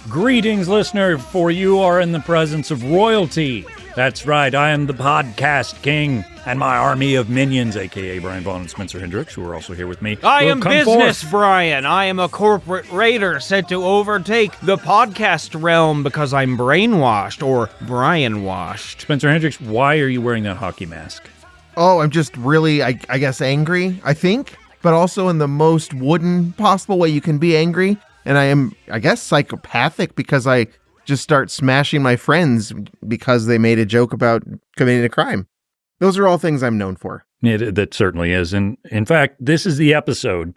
Greetings, listener, for you are in the presence of royalty. That's right, I am the podcast king, and my army of minions, a.k.a. Brian Vaughn and Spencer Hendricks, who are also here with me. I am business, Brian. I am a corporate raider sent to overtake the podcast realm because I'm brainwashed, or Brian-washed. Spencer Hendricks, why are you wearing that hockey mask? Oh, I'm just really, I guess, angry, I think, but also in the most wooden possible way you can be angry. And I am, I guess, psychopathic because I just start smashing my friends because they made a joke about committing a crime. Those are all things I'm known for. That certainly is. And in fact, this is the episode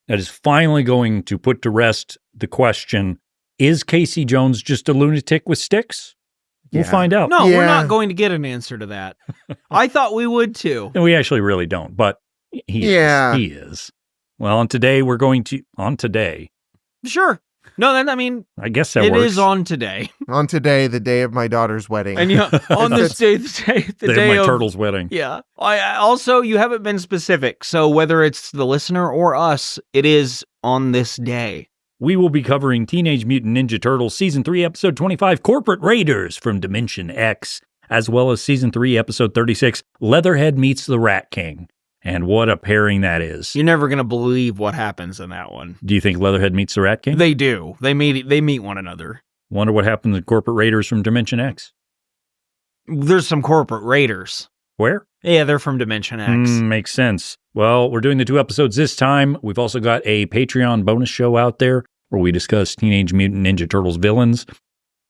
that is finally going to put to rest the question, is Casey Jones just a lunatic with sticks? We'll find out. No, we're not going to get an answer to that. I thought we would too. And we actually really don't, but he is. Well, on today, Sure. No, then, I mean, I guess that works. It works. is on today. On today, the day of my daughter's wedding. And on this day, the day of my of turtle's wedding. Yeah. Also, you haven't been specific, so whether it's the listener or us, it is on this day. We will be covering Teenage Mutant Ninja Turtles Season 3, Episode 25, Corporate Raiders from Dimension X, as well as Season 3, Episode 36, Leatherhead Meets the Rat King. And what a pairing that is. You're never going to believe what happens in that one. Do you think Leatherhead meets the Rat King? They do. They meet one another. Wonder what happens to Corporate Raiders from Dimension X. There's some Corporate Raiders. Where? Yeah, they're from Dimension X. Makes sense. Well, we're doing the 2 episodes this time. We've also got a Patreon bonus show out there where we discuss Teenage Mutant Ninja Turtles villains,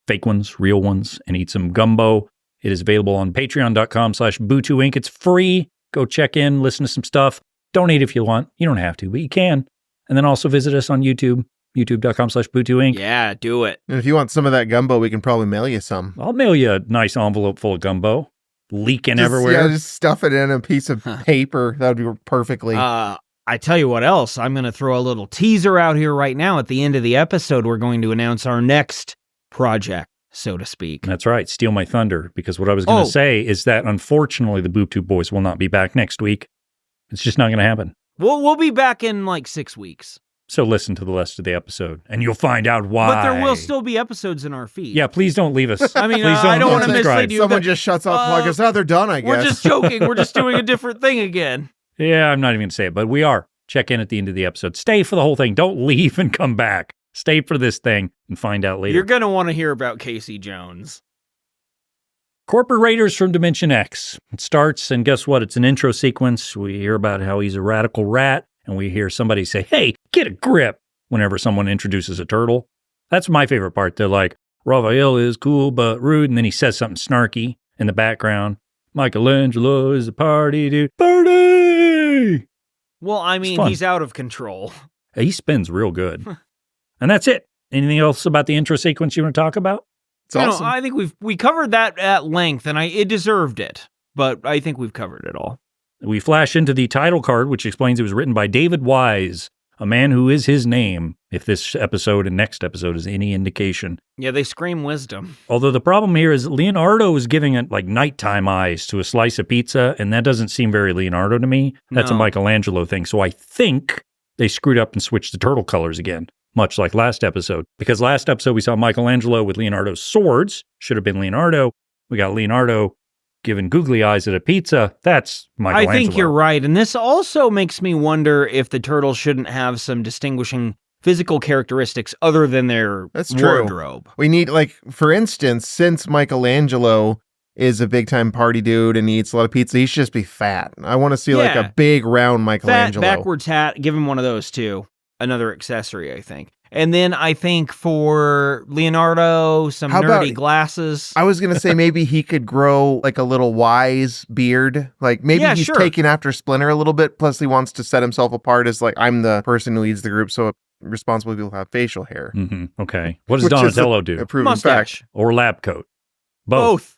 fake ones, real ones, and eat some gumbo. It is available on patreon.com/Bootu Inc. It's free. Go check in, listen to some stuff. Donate if you want. You don't have to, but you can. And then also visit us on YouTube, youtube.com/Bootu Inc. Yeah, do it. And if you want some of that gumbo, we can probably mail you some. I'll mail you a nice envelope full of gumbo. Leaking everywhere. Yeah, just stuff it in a piece of paper. That would be perfectly. I tell you what else. I'm going to throw a little teaser out here right now. At the end of the episode, we're going to announce our next project, so to speak. That's right. Steal my thunder. Because what I was going to say is that unfortunately the Bootu boys will not be back next week. It's just not going to happen. We'll be back in like 6 weeks. So listen to the rest of the episode and you'll find out why. But there will still be episodes in our feed. Yeah, please don't leave us. I mean, please I don't want to mislead you. Someone just shuts off the podcast. Oh, they're done, I guess. We're just joking. We're just doing a different thing again. Yeah, I'm not even going to say it, but we are. Check in at the end of the episode. Stay for the whole thing. Don't leave and come back. Stay for this thing and find out later. You're going to want to hear about Casey Jones. Corporate Raiders from Dimension X. It starts, and guess what? It's an intro sequence. We hear about how he's a radical rat, and we hear somebody say, hey, get a grip, whenever someone introduces a turtle. That's my favorite part. They're like, Raphael is cool but rude, and then he says something snarky in the background. Michelangelo is a party dude. Party! Well, I mean, he's out of control. He spins real good. And that's it. Anything else about the intro sequence you want to talk about? It's awesome. I think we covered that at length, and it deserved it. But I think we've covered it all. We flash into the title card, which explains it was written by David Wise, a man who is his name, if this episode and next episode is any indication. Yeah, they scream wisdom. Although the problem here is Leonardo is giving it like nighttime eyes to a slice of pizza, and that doesn't seem very Leonardo to me. That's a Michelangelo thing. So I think they screwed up and switched the turtle colors again, much like last episode. Because last episode we saw Michelangelo with Leonardo's swords. Should have been Leonardo. We got Leonardo giving googly eyes at a pizza. That's Michelangelo. I think you're right. And this also makes me wonder if the turtles shouldn't have some distinguishing physical characteristics other than their wardrobe. True. We need, like, for instance, since Michelangelo is a big-time party dude and he eats a lot of pizza, he should just be fat. I want to see, like, a big, round Michelangelo. Fat, backwards hat. Give him one of those, too. Another accessory, I think. And then I think for Leonardo, some nerdy glasses. I was going to say maybe he could grow like a little Wise beard. Like maybe he's taking after Splinter a little bit. Plus he wants to set himself apart as like, I'm the person who leads the group. So responsible people have facial hair. Mm-hmm. Okay. What does Donatello do? Mustache. Or lab coat? Both.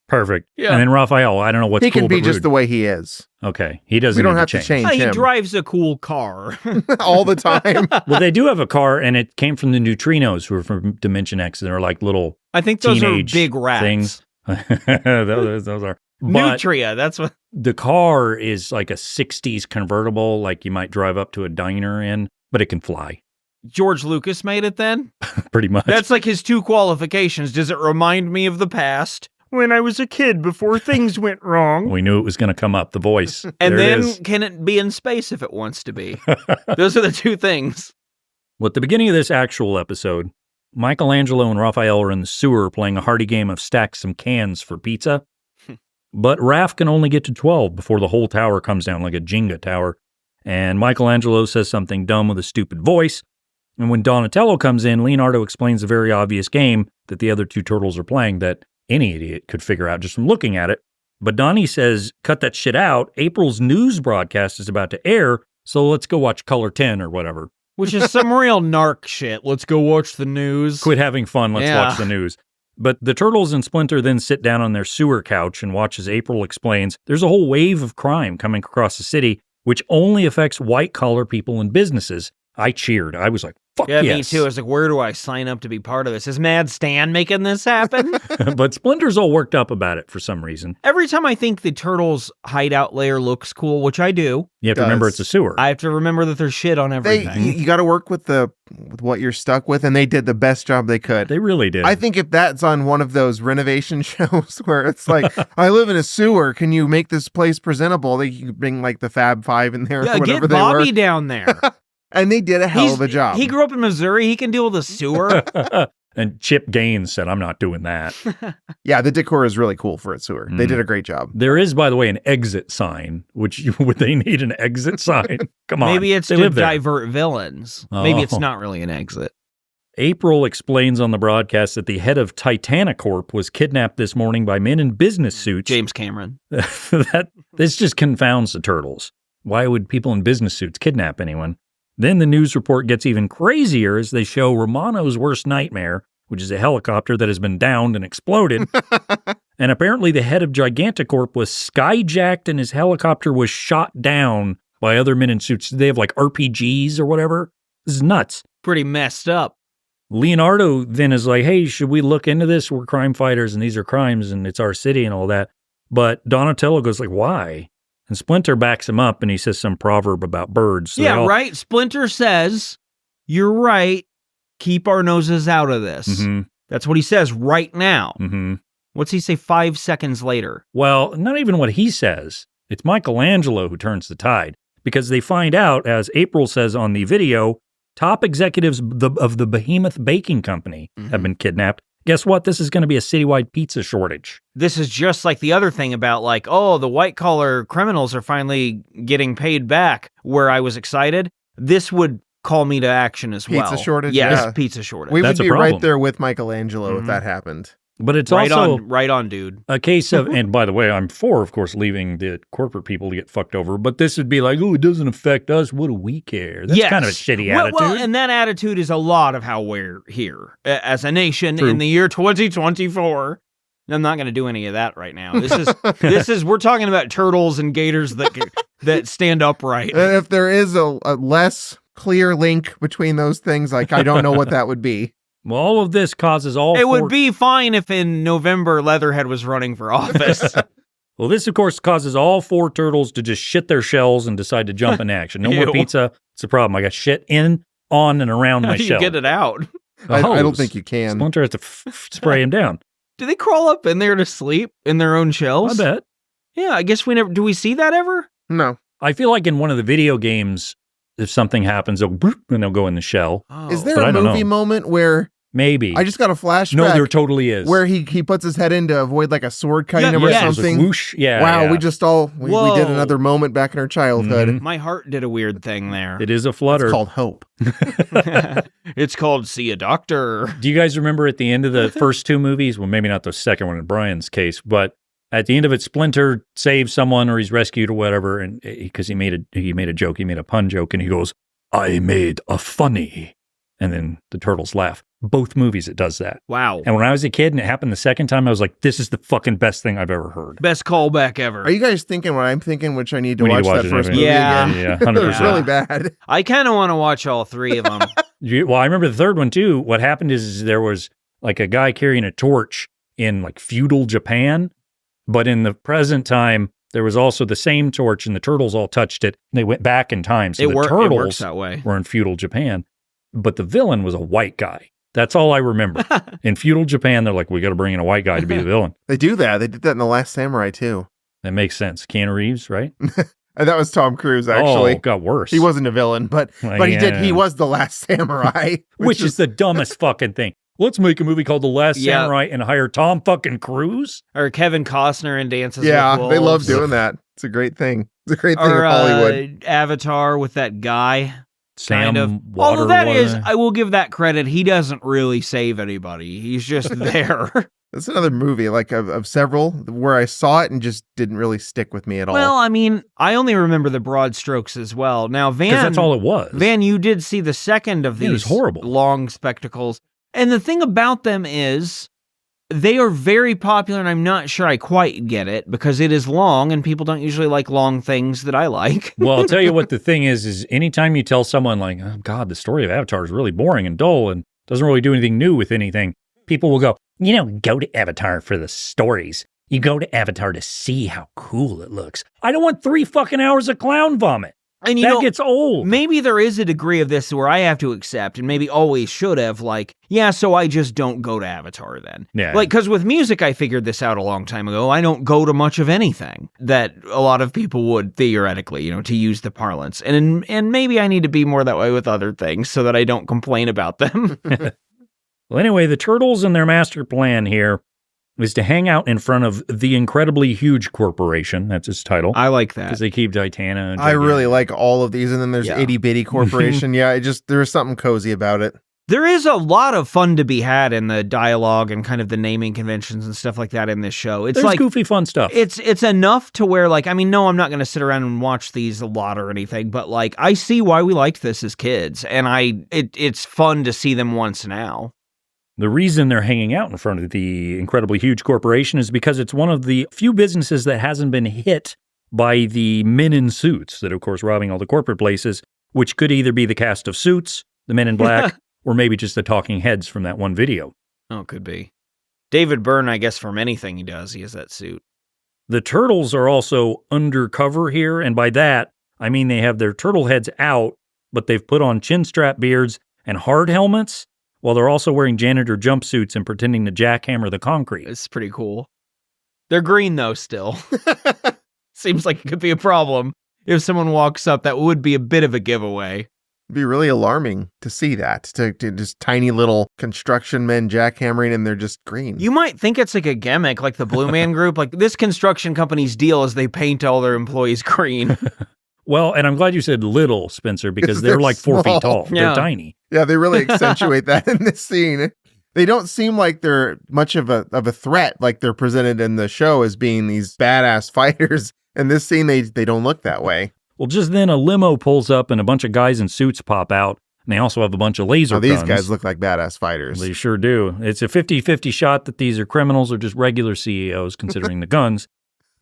Perfect. Yeah. And then Raphael, I don't know what's he cool can be but just rude. The way he is. Okay. He doesn't We don't need have to change him. He drives a cool car. All the time. Well, they do have a car, and it came from the Neutrinos, who are from Dimension X. They're like little I think those are big rats. Things. those are. Nutria, that's what. The car is like a 60s convertible, like you might drive up to a diner in, but it can fly. George Lucas made it then? Pretty much. That's like his 2 qualifications. Does it remind me of the past? When I was a kid before things went wrong. We knew it was going to come up, the voice. And there then can it be in space if it wants to be? Those are the 2 things. Well, at the beginning of this actual episode, Michelangelo and Raphael are in the sewer playing a hearty game of stack some cans for pizza. But Raph can only get to 12 before the whole tower comes down like a Jenga tower. And Michelangelo says something dumb with a stupid voice. And when Donatello comes in, Leonardo explains the very obvious game that the other 2 turtles are playing that any idiot could figure out just from looking at it. But Donnie says, cut that shit out. April's news broadcast is about to air, so let's go watch Color 10 or whatever. Which is some real narc shit. Let's go watch the news. Quit having fun, let's watch the news. But the Turtles and Splinter then sit down on their sewer couch and watch as April explains there's a whole wave of crime coming across the city, which only affects white-collar people and businesses. I cheered. I was like, fuck yeah, yes. Me too. I was like, where do I sign up to be part of this? Is Mad Stan making this happen? But Splinter's all worked up about it for some reason. Every time I think the Turtles' hideout lair looks cool, which I do. You have to remember it's a sewer. I have to remember that there's shit on everything. You got to work with what you're stuck with, and they did the best job they could. They really did. I think if that's on one of those renovation shows where it's like, I live in a sewer, can you make this place presentable? They can bring like the Fab Five in there or whatever get they Bobby were. down there. And they did a hell of a job. He grew up in Missouri. He can deal with a sewer. And Chip Gaines said, I'm not doing that. Yeah, the decor is really cool for a sewer. They did a great job. There is, by the way, an exit sign, which would they need an exit sign? Come on. Maybe it's they to live there. divert villains. Maybe it's not really an exit. April explains on the broadcast that the head of Titanicorp was kidnapped this morning by men in business suits. James Cameron. This just confounds the Turtles. Why would people in business suits kidnap anyone? Then the news report gets even crazier as they show Romano's worst nightmare, which is a helicopter that has been downed and exploded. And apparently the head of Giganticorp was skyjacked and his helicopter was shot down by other men in suits. They have like RPGs or whatever. This is nuts. Pretty messed up. Leonardo then is like, hey, should we look into this? We're crime fighters and these are crimes and it's our city and all that. But Donatello goes like, why? And Splinter backs him up and he says some proverb about birds. So right. Splinter says, you're right. Keep our noses out of this. Mm-hmm. That's what he says right now. Mm-hmm. What's he say 5 seconds later? Well, not even what he says. It's Michelangelo who turns the tide because they find out, as April says on the video, top executives of the Behemoth Baking Company have been kidnapped. Guess what? This is going to be a citywide pizza shortage. This is just like the other thing about like, oh, the white-collar criminals are finally getting paid back, where I was excited. This would call me to action as well. Pizza shortage? Yes, Yeah. pizza shortage. We That's would a be right problem. there with Michelangelo if that happened. But it's right also on, dude. a case of, and by the way, I'm for, of course, leaving the corporate people to get fucked over, but this would be like, oh, it doesn't affect us. What do we care? That's kind of a shitty attitude. Well, and that attitude is a lot of how we're here as a nation in the year 2024. I'm not going to do any of that right now. This is we're talking about turtles and gators that stand upright. And if there is a less clear link between those things, like I don't know what that would be. Well, all of this causes all It four... would be fine if in November Leatherhead was running for office. Well, this, of course, causes all 4 turtles to just shit their shells and decide to jump in action. No more Ew. pizza. It's a problem. I got shit in, on, and around my How do you shell. get it out? A I don't hose. think you can. Splinter has to spray him down. Do they crawl up in there to sleep in their own shells? I bet. Yeah, I guess we never. Do we see that ever? No. I feel like in one of the video games, if something happens, they'll bloop, and they'll go in the shell. Oh. Is there but a I don't movie know. moment where Maybe. I just got a flashback? No, there totally is. Where he puts his head in to avoid like a sword cutting him or yes. It's like something. whoosh. Yeah. Wow, yeah. we just we Whoa. did another moment back in our childhood. Mhm. My heart did a weird thing there. It is a flutter. It's called hope. It's called See a Doctor. Do you guys remember at the end of the first 2 movies? Well, maybe not the second one in Brian's case, but at the end of it, Splinter saves someone or he's rescued or whatever, and because he made a joke, he made a pun joke, and he goes, "I made a funny," and then the turtles laugh. Both movies, it does that. Wow. And when I was a kid and it happened the second time, I was like, "This is the fucking best thing I've ever heard." Best callback ever. Are you guys thinking what I'm thinking, which I need to We need watch to that watch first it movie Yeah. again? Yeah, It was 100%. really bad. I kind of want to watch all 3 of them. Well, I remember the third one too. What happened is there was like a guy carrying a torch in like feudal Japan, but in the present time, there was also the same torch and the turtles all touched it. And they went back in time. So the It works turtles that way. were in feudal Japan. But the villain was a white guy. That's all I remember. In feudal Japan, they're like, we got to bring in a white guy to be the villain. They do that. They did that in The Last Samurai, too. That makes sense. Keanu Reeves, right? And that was Tom Cruise, actually. Oh, got worse. He wasn't a villain, but he did. He was The Last Samurai. Which is the dumbest fucking thing. Let's make a movie called The Last Samurai and hire Tom fucking Cruise? Or Kevin Costner in Dances with Wolves. Yeah, they love doing that. It's a great thing. It's a great thing in Hollywood. Avatar with that guy. Sam kind of. Although that is, I will give that credit. He doesn't really save anybody. He's just there. That's another movie, like of several, where I saw it and just didn't really stick with me at all. Well, I mean, I only remember the broad strokes as well. Now, Van... Because that's all it was. Van, you did see the second of these it was horrible. Long spectacles. And the thing about them is, they are very popular, and I'm not sure I quite get it, because it is long, and people don't usually like long things that I like. Well, I'll tell you what the thing is anytime you tell someone like, oh, God, the story of Avatar is really boring and dull and doesn't really do anything new with anything, people will go, you don't go to Avatar for the stories. You go to Avatar to see how cool it looks. I don't want 3 fucking hours of clown vomit. And that gets old. Maybe there is a degree of this where I have to accept, and maybe always should have, like, yeah, so I just don't go to Avatar then. Yeah. Like, because with music, I figured this out a long time ago. I don't go to much of anything that a lot of people would theoretically, to use the parlance. And maybe I need to be more that way with other things so that I don't complain about them. Well, anyway, the Turtles and their master plan here is to hang out in front of the incredibly huge corporation. That's its title. I like that. Because they keep Titana. I really like all of these. And then there's Itty Bitty Corporation. There's something cozy about it. There is a lot of fun to be had in the dialogue and kind of the naming conventions and stuff like that in this show. There's like goofy fun stuff. It's enough to where, like, I mean, no, I'm not going to sit around and watch these a lot or anything, but like, I see why we liked this as kids, and it's fun to see them once now. The reason they're hanging out in front of the incredibly huge corporation is because it's one of the few businesses that hasn't been hit by the men in suits that, of course, robbing all the corporate places, which could either be the cast of Suits, the Men in Black, or maybe just the talking heads from that one video. Oh, it could be. David Byrne, I guess, from anything he does, he has that suit. The Turtles are also undercover here, and by that, I mean they have their turtle heads out, but they've put on chin strap beards and hard helmets, while they're also wearing janitor jumpsuits and pretending to jackhammer the concrete. It's pretty cool. They're green, though, still. Seems like it could be a problem. If someone walks up, that would be a bit of a giveaway. It'd be really alarming to see that, to just tiny little construction men jackhammering, and they're just green. You might think it's like a gimmick, like the Blue Man Group. Like, this construction company's deal is they paint all their employees green. Well, and I'm glad you said little, Spencer, because they're like 4 feet tall. Yeah. They're tiny. Yeah, they really accentuate that in this scene. They don't seem like they're much of a threat, like they're presented in the show as being these badass fighters. In this scene, they don't look that way. Well, just then a limo pulls up and a bunch of guys in suits pop out, and they also have a bunch of laser guns. These guys look like badass fighters. They sure do. It's a 50-50 shot that these are criminals or just regular CEOs, considering the guns.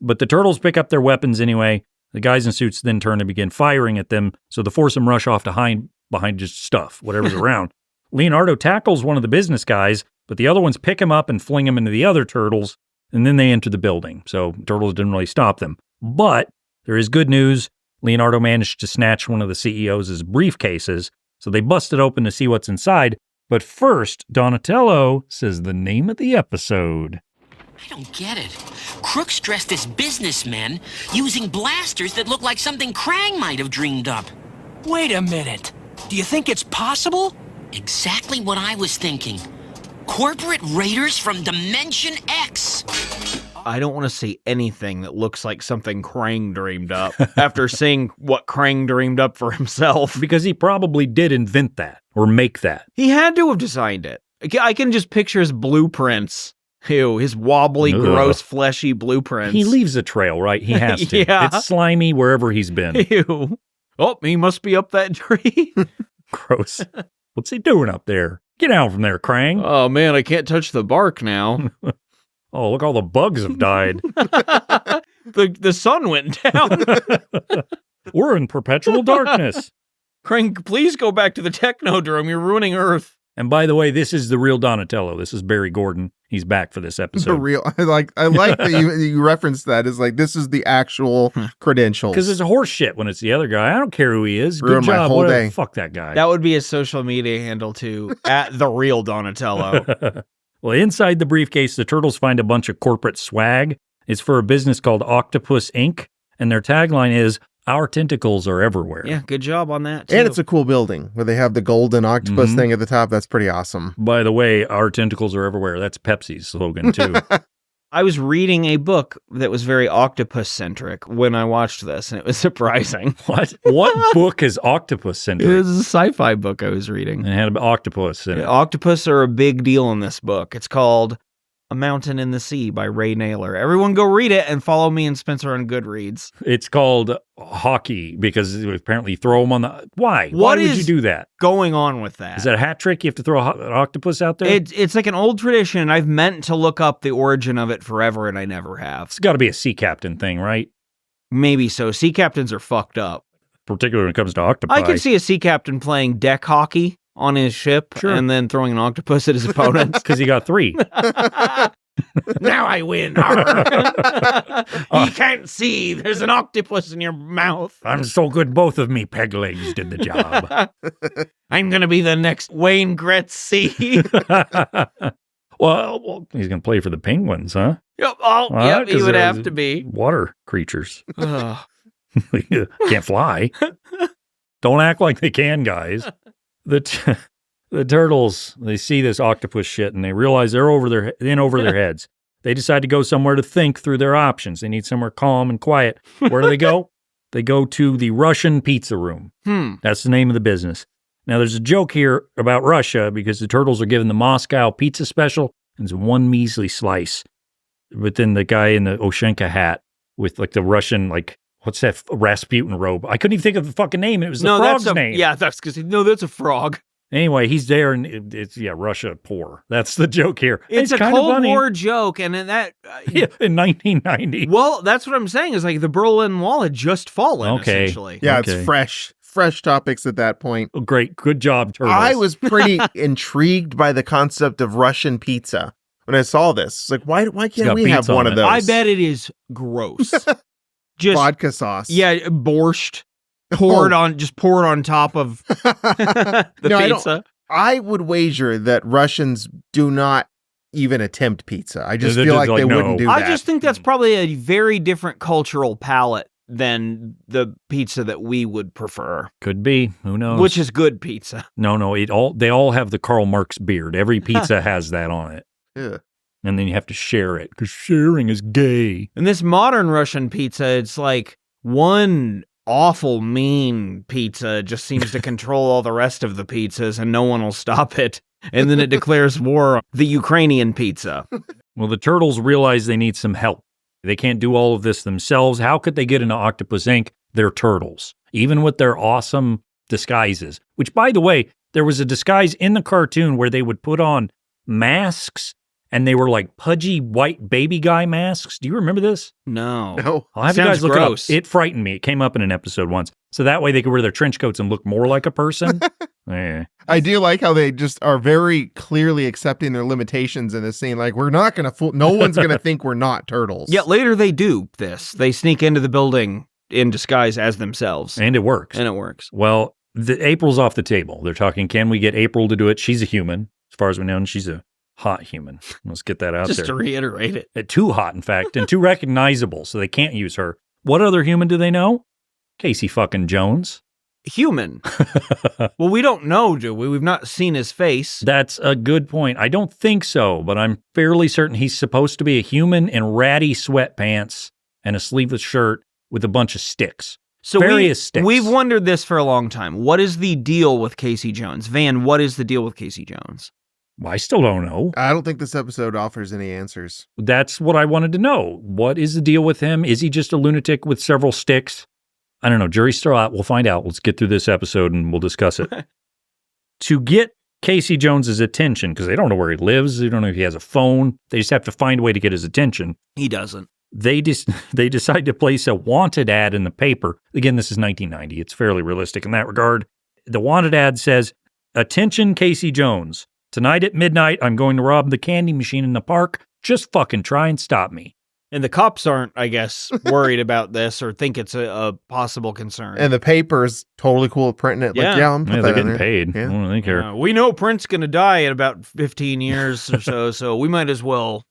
But the Turtles pick up their weapons anyway. The guys in suits then turn and begin firing at them, so the foursome rush off to hide behind just stuff, whatever's around. Leonardo tackles one of the business guys, but the other ones pick him up and fling him into the other Turtles, and then they enter the building. So Turtles didn't really stop them. But there is good news. Leonardo managed to snatch one of the CEOs' briefcases, so they busted open to see what's inside. But first, Donatello says the name of the episode. I don't get it. Crooks dressed as businessmen using blasters that look like something Krang might have dreamed up. Wait a minute. Do you think it's possible? Exactly what I was thinking. Corporate raiders from Dimension X. I don't want to see anything that looks like something Krang dreamed up after seeing what Krang dreamed up for himself. Because he probably did invent that or make that. He had to have designed it. I can just picture his blueprints. Ew, his wobbly, gross, fleshy blueprints. He leaves a trail, right? He has to. Yeah. It's slimy wherever he's been. Ew. Oh, he must be up that tree. Gross. What's he doing up there? Get out from there, Krang. Oh, man, I can't touch the bark now. Oh, look, all the bugs have died. The sun went down. We're in perpetual darkness. Krang, please go back to the Technodrome. You're ruining Earth. And by the way, this is the real Donatello. This is Barry Gordon. He's back for this The episode. real, I like that you referenced that. Is like, this is the actual credentials. Because it's a horse shit when it's the other guy. I don't care who he is. Good Ruined my job. whole Whatever. day. Fuck that guy. That would be a social media handle too, at the real Donatello. Well, inside the briefcase, the Turtles find a bunch of corporate swag. It's for a business called Octopus Inc., and their tagline is, "Our tentacles are everywhere." Yeah, good job on that too. And it's a cool building where they have the golden octopus thing at the top. That's pretty awesome. By the way, "Our tentacles are everywhere." That's Pepsi's slogan, too. I was reading a book that was very octopus-centric when I watched this, and it was surprising. What? What book is octopus-centric? It was a sci-fi book I was reading. And it had an octopus in it. Octopus are a big deal in this book. It's called A Mountain in the Sea by Ray Naylor. Everyone go read it and follow me and Spencer on Goodreads. It's called hockey because apparently throw them on the... Why? Why would you do that? Going on with that? Is that a hat trick? You have to throw an octopus out there? It's like an old tradition. I've meant to look up the origin of it forever, and I never have. It's got to be a sea captain thing, right? Maybe so. Sea captains are fucked up. Particularly when it comes to octopi. I could see a sea captain playing deck hockey on his ship and then throwing an octopus at his opponents. Because he got 3. Now I win. He can't see. There's an octopus in your mouth. I'm so good both of me peg legs did the job. I'm going to be the next Wayne Gretzky. Well, he's going to play for the Penguins, huh? Yep, he 'Cause would they're have to be. Water creatures. Ugh. Can't fly. Don't act like they can, guys. The Turtles, they see this octopus shit and they realize they're in over their heads. They decide to go somewhere to think through their options. They need somewhere calm and quiet. Where do they go? They go to the Russian Pizza Room. That's the name of the business. Now, there's a joke here about Russia because the Turtles are given the Moscow pizza special and it's one measly slice. But then the guy in the Oshenka hat with like the Russian, like, what's that Rasputin robe? I couldn't even think of the fucking name. It was the frog's name. Yeah, that's because, that's a frog. Anyway, he's there, and it's Russia poor. That's the joke here. It's a Cold War joke, and in that in 1990. Well, that's what I'm saying. Is like the Berlin Wall had just fallen. Okay. Essentially. Yeah, Okay. It's fresh topics at that point. Oh, great, good job, Turtles. I was pretty intrigued by the concept of Russian pizza when I saw this. It's like, why can't got we have pizza one on of it. those? I bet it is gross. Just vodka sauce. Yeah, borscht. Pour it on top of the pizza. I would wager that Russians do not even attempt pizza. I just feel like they wouldn't do that. I just think that's probably a very different cultural palate than the pizza that we would prefer. Could be. Who knows? Which is good pizza. No. They all have the Karl Marx beard. Every pizza has that on it. Yeah. And then you have to share it because sharing is gay. And this modern Russian pizza, it's like one awful mean pizza just seems to control all the rest of the pizzas and no one will stop it. And then it declares war on the Ukrainian pizza. Well, the Turtles realize they need some help. They can't do all of this themselves. How could they get into Octopus Inc.? They're turtles, even with their awesome disguises. Which, by the way, there was a disguise in the cartoon where they would put on masks and they were like pudgy white baby guy masks. Do you remember this? No. I'll have you guys look it up. It frightened me. It came up in an episode once. So that way they could wear their trench coats and look more like a person. Yeah. I do like how they just are very clearly accepting their limitations in this scene. Like, we're not going to fool. No one's going to think we're not turtles. Yeah, later they do this. They sneak into the building in disguise as themselves. And it works. Well, April's off the table. They're talking, can we get April to do it? She's a human. As far as we know, and she's a hot human. Let's get that out there. Just to reiterate it. Too hot, in fact, and too recognizable, so they can't use her. What other human do they know? Casey fucking Jones. Human. Well, we don't know, do we? We've not seen his face. That's a good point. I don't think so, but I'm fairly certain he's supposed to be a human in ratty sweatpants and a sleeveless shirt with a bunch of sticks. So various sticks. We've wondered this for a long time. What is the deal with Casey Jones? Van, what is the deal with Casey Jones? Well, I still don't know. I don't think this episode offers any answers. That's what I wanted to know. What is the deal with him? Is he just a lunatic with several sticks? I don't know. Jury's still out. We'll find out. Let's get through this episode and we'll discuss it. To get Casey Jones's attention, because they don't know where he lives. They don't know if he has a phone. They just have to find a way to get his attention. He doesn't. They decide to place a wanted ad in the paper. Again, this is 1990. It's fairly realistic in that regard. The wanted ad says, "Attention Casey Jones. Tonight at midnight, I'm going to rob the candy machine in the park. Just fucking try and stop me. And the cops aren't, I guess, worried about this or think it's a possible concern. And the paper's totally cool with printing it. Yeah. Like, I'm Yeah, they're getting paid. Yeah. I don't really care. We know Print's going to die in about 15 years or so we might as well.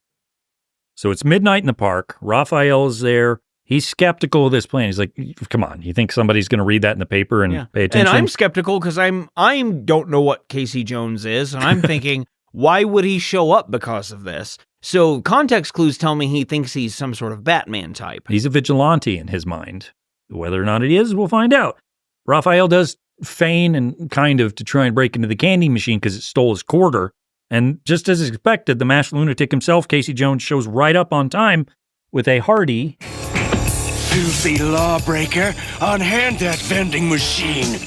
So it's midnight in the park. Raphael is there. He's skeptical of this plan. He's like, come on, you think somebody's going to read that in the paper and pay attention? And I'm skeptical because I don't know what Casey Jones is, and I'm thinking, why would he show up because of this? So context clues tell me he thinks he's some sort of Batman type. He's a vigilante in his mind. Whether or not it is, we'll find out. Raphael does feign and kind of to try and break into the candy machine because it stole his quarter. And just as expected, the masked lunatic himself, Casey Jones, shows right up on time with a hearty... Filthy lawbreaker, unhand that vending machine.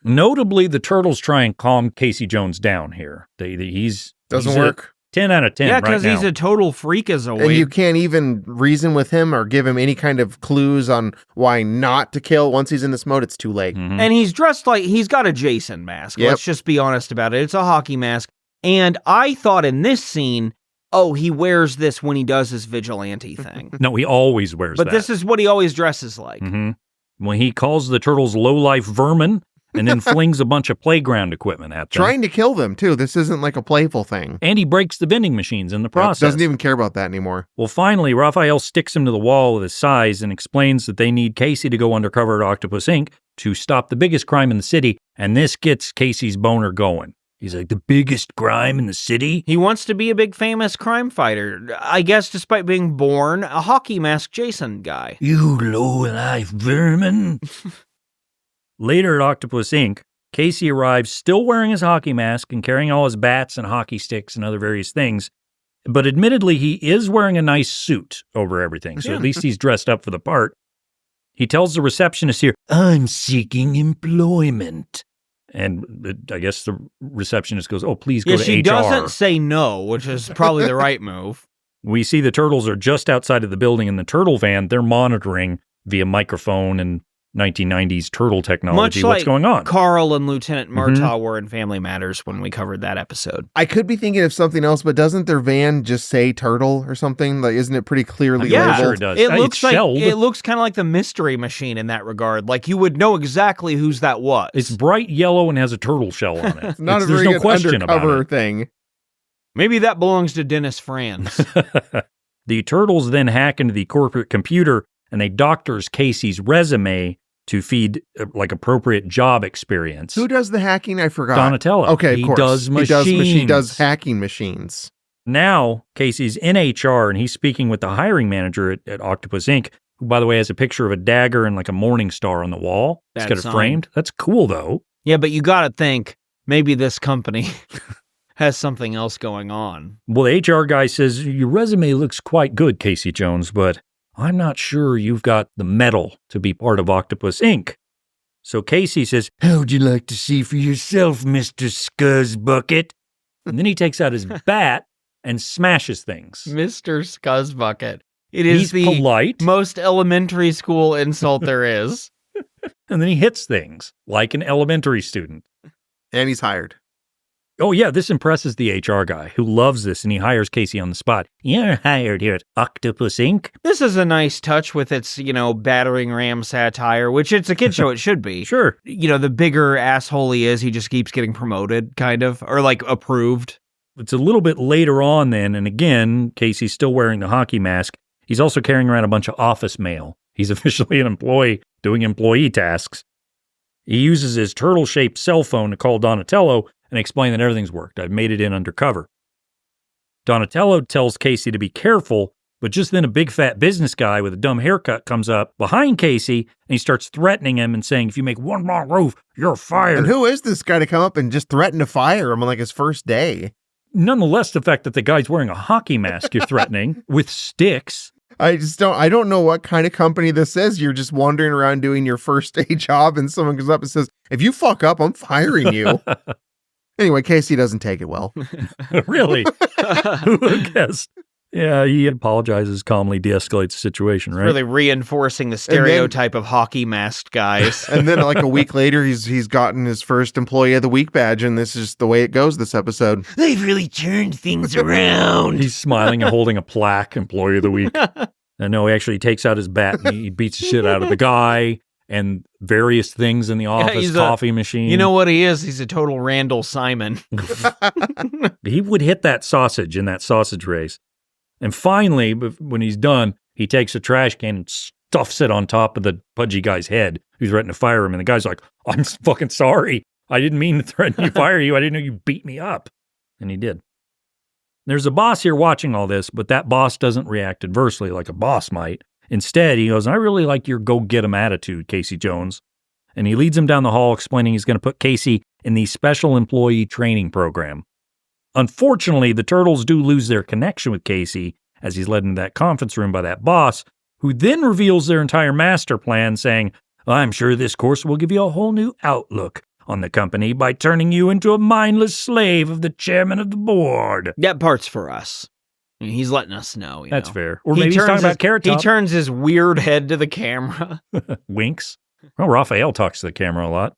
Notably, the turtles try and calm Casey Jones down here. He's work. 10 out of 10 Yeah, because he's a total freak as a And way. you can't even reason with him or give him any kind of clues on why not to kill. Once he's in this mode, it's too late. Mm-hmm. And he's dressed like he's got a Jason mask. Yep. Let's just be honest about it. It's a hockey mask. And I thought in this scene, oh, he wears this when he does his vigilante thing. No, he always wears But that. this is what he always dresses like. Mm-hmm. When he calls the turtles low-life vermin and then flings a bunch of playground equipment at them. Trying to kill them, too. This isn't like a playful thing. And he breaks the vending machines in the process. Doesn't even care about that anymore. Well, finally, Raphael sticks him to the wall with his size and explains that they need Casey to go undercover at Octopus Inc. to stop the biggest crime in the city, and this gets Casey's boner going. He's like, the biggest crime in the city? He wants to be a big famous crime fighter. I guess despite being born a hockey mask Jason guy. You low-life vermin. Later at Octopus Inc., Casey arrives still wearing his hockey mask and carrying all his bats and hockey sticks and other various things. But admittedly, he is wearing a nice suit over everything, so at least he's dressed up for the part. He tells the receptionist here, I'm seeking employment. And I guess the receptionist goes, oh, please go to she HR. doesn't say no, which is probably the right move. We see the turtles are just outside of the building in the turtle van. They're monitoring via microphone and 1990s turtle technology Much what's like going on. Carl and Lieutenant Murtaugh were in Family Matters when we covered that episode. I could be thinking of something else, but doesn't their van just say turtle or something? Like, isn't it pretty clearly Yeah, labeled? Sure it does. It It's looks like shelled. it looks kind of like the Mystery Machine in that regard. Like you would know exactly whose that was. It's bright yellow and has a turtle shell on it. It's not a There's very no good question about undercover it. thing. Maybe that belongs to Dennis Franz. The turtles then hack into the corporate computer and they doctors Casey's resume to feed like appropriate job experience. Who does the hacking? I forgot. Donatello. Okay, He of course. does He does machines. hacking machines. Now, Casey's in HR and he's speaking with the hiring manager at Octopus Inc., who, by the way, has a picture of a dagger and like a morning star on the wall. He's got it That's framed. That's cool, though. Yeah, but you got to think maybe this company has something else going on. Well, the HR guy says, your resume looks quite good, Casey Jones, but I'm not sure you've got the mettle to be part of Octopus Inc. So Casey says, how'd you like to see for yourself, Mr. Scuzzbucket? And then he takes out his bat and smashes things. Mr. Scuzzbucket. It is He's the polite. most elementary school insult there is. And then he hits things like an elementary student. And he's hired. Oh, yeah, this impresses the HR guy who loves this, and he hires Casey on the spot. You're hired here at Octopus Inc. This is a nice touch with its, battering ram satire, which it's a kid show, it should be. Sure. The bigger asshole he is, he just keeps getting promoted, kind of, or like approved. It's a little bit later on then, and again, Casey's still wearing the hockey mask. He's also carrying around a bunch of office mail. He's officially an employee doing employee tasks. He uses his turtle-shaped cell phone to call Donatello and explain that everything's worked. I've made it in undercover. Donatello tells Casey to be careful, but just then a big fat business guy with a dumb haircut comes up behind Casey, and he starts threatening him and saying, if you make one more move, you're fired. And who is this guy to come up and just threaten to fire him on like his first day? Nonetheless, the fact that the guy's wearing a hockey mask you're threatening with sticks. I don't know what kind of company this is. You're just wandering around doing your first day job and someone comes up and says, if you fuck up, I'm firing you. Anyway, Casey doesn't take it well. Really? Who would have guessed? Yeah, he apologizes, calmly de-escalates the situation, right? Really reinforcing the stereotype of hockey masked guys. And then like a week later, he's gotten his first Employee of the Week badge, and this is the way it goes this episode. They've really turned things around. He's smiling and holding a plaque, Employee of the Week. And no, he actually takes out his bat and he beats the shit out of the guy and various things in the office, coffee machine. You know what he is? He's a total Randall Simon. He would hit that sausage in that sausage race. And finally, when he's done, he takes a trash can and stuffs it on top of the pudgy guy's head who's threatening to fire him. And the guy's like, I'm fucking sorry. I didn't mean to threaten you, fire you. I didn't know you beat me up. And he did. There's a boss here watching all this, but that boss doesn't react adversely like a boss might. Instead, he goes, I really like your go-get-'em attitude, Casey Jones. And he leads him down the hall explaining he's going to put Casey in the special employee training program. Unfortunately, the Turtles do lose their connection with Casey as he's led into that conference room by that boss, who then reveals their entire master plan, saying, I'm sure this course will give you a whole new outlook on the company by turning you into a mindless slave of the chairman of the board. That part's for us. I mean, he's letting us know. That's know. Fair. Or maybe he's talking about Carrot Top. He turns his weird head to the camera. Winks. Well, Raphael talks to the camera a lot.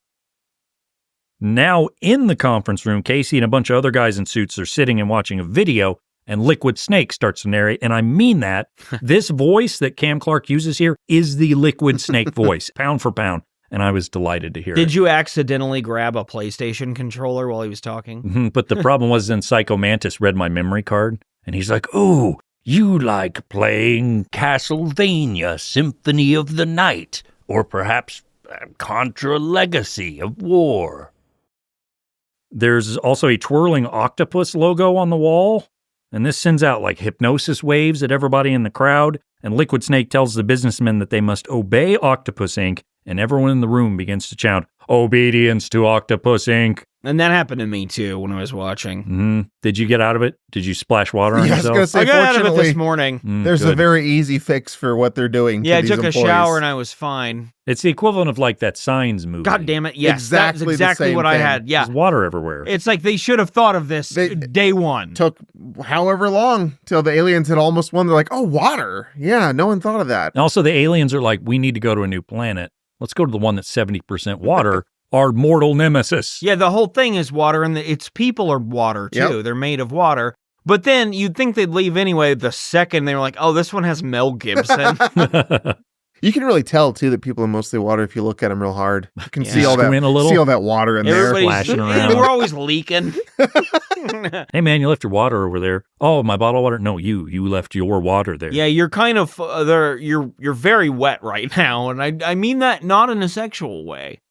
Now, in the conference room, Casey and a bunch of other guys in suits are sitting and watching a video, and Liquid Snake starts to narrate, and I mean that. This voice that Cam Clark uses here is the Liquid Snake voice, pound for pound, and I was delighted to hear it. Did you accidentally grab a PlayStation controller while he was talking? Mm-hmm, but the problem was then Psycho Mantis read my memory card, and he's like, oh, you like playing Castlevania Symphony of the Night, or perhaps Contra Legacy of War. There's also a twirling octopus logo on the wall, and this sends out like hypnosis waves at everybody in the crowd, and Liquid Snake tells the businessmen that they must obey Octopus Inc., and everyone in the room begins to chant, obedience to Octopus Inc. And that happened to me too when I was watching. Mm-hmm. Did you get out of it? Did you splash water on Yeah, yourself? I was gonna say, I got out of it this fortunately, morning. there's Good. a very easy fix for what they're doing. Yeah, I to took these a employees. shower and I was fine. It's the equivalent of like that Signs movie. God damn it. Yes, Exactly the that's exactly same what I thing. had. Yeah. There's water everywhere. It's like they should have thought of this day one. Took however long till the aliens had almost won. They're like, oh, water. Yeah, no one thought of that. And also, the aliens are like, we need to go to a new planet. Let's go to the one that's 70% water, our mortal nemesis. Yeah, the whole thing is water, and its people are water, too. Yep. They're made of water. But then you'd think they'd leave anyway the second they were like, oh, this one has Mel Gibson. You can really tell too that people are mostly water if you look at them real hard. You can see all that. Squint a little. See all that water in there. flashing around. We're always leaking. Hey, man, you left your water over there. Oh, my bottle of water? No, you left your water there. Yeah, you're kind of, you're very wet right now, and I mean that not in a sexual way.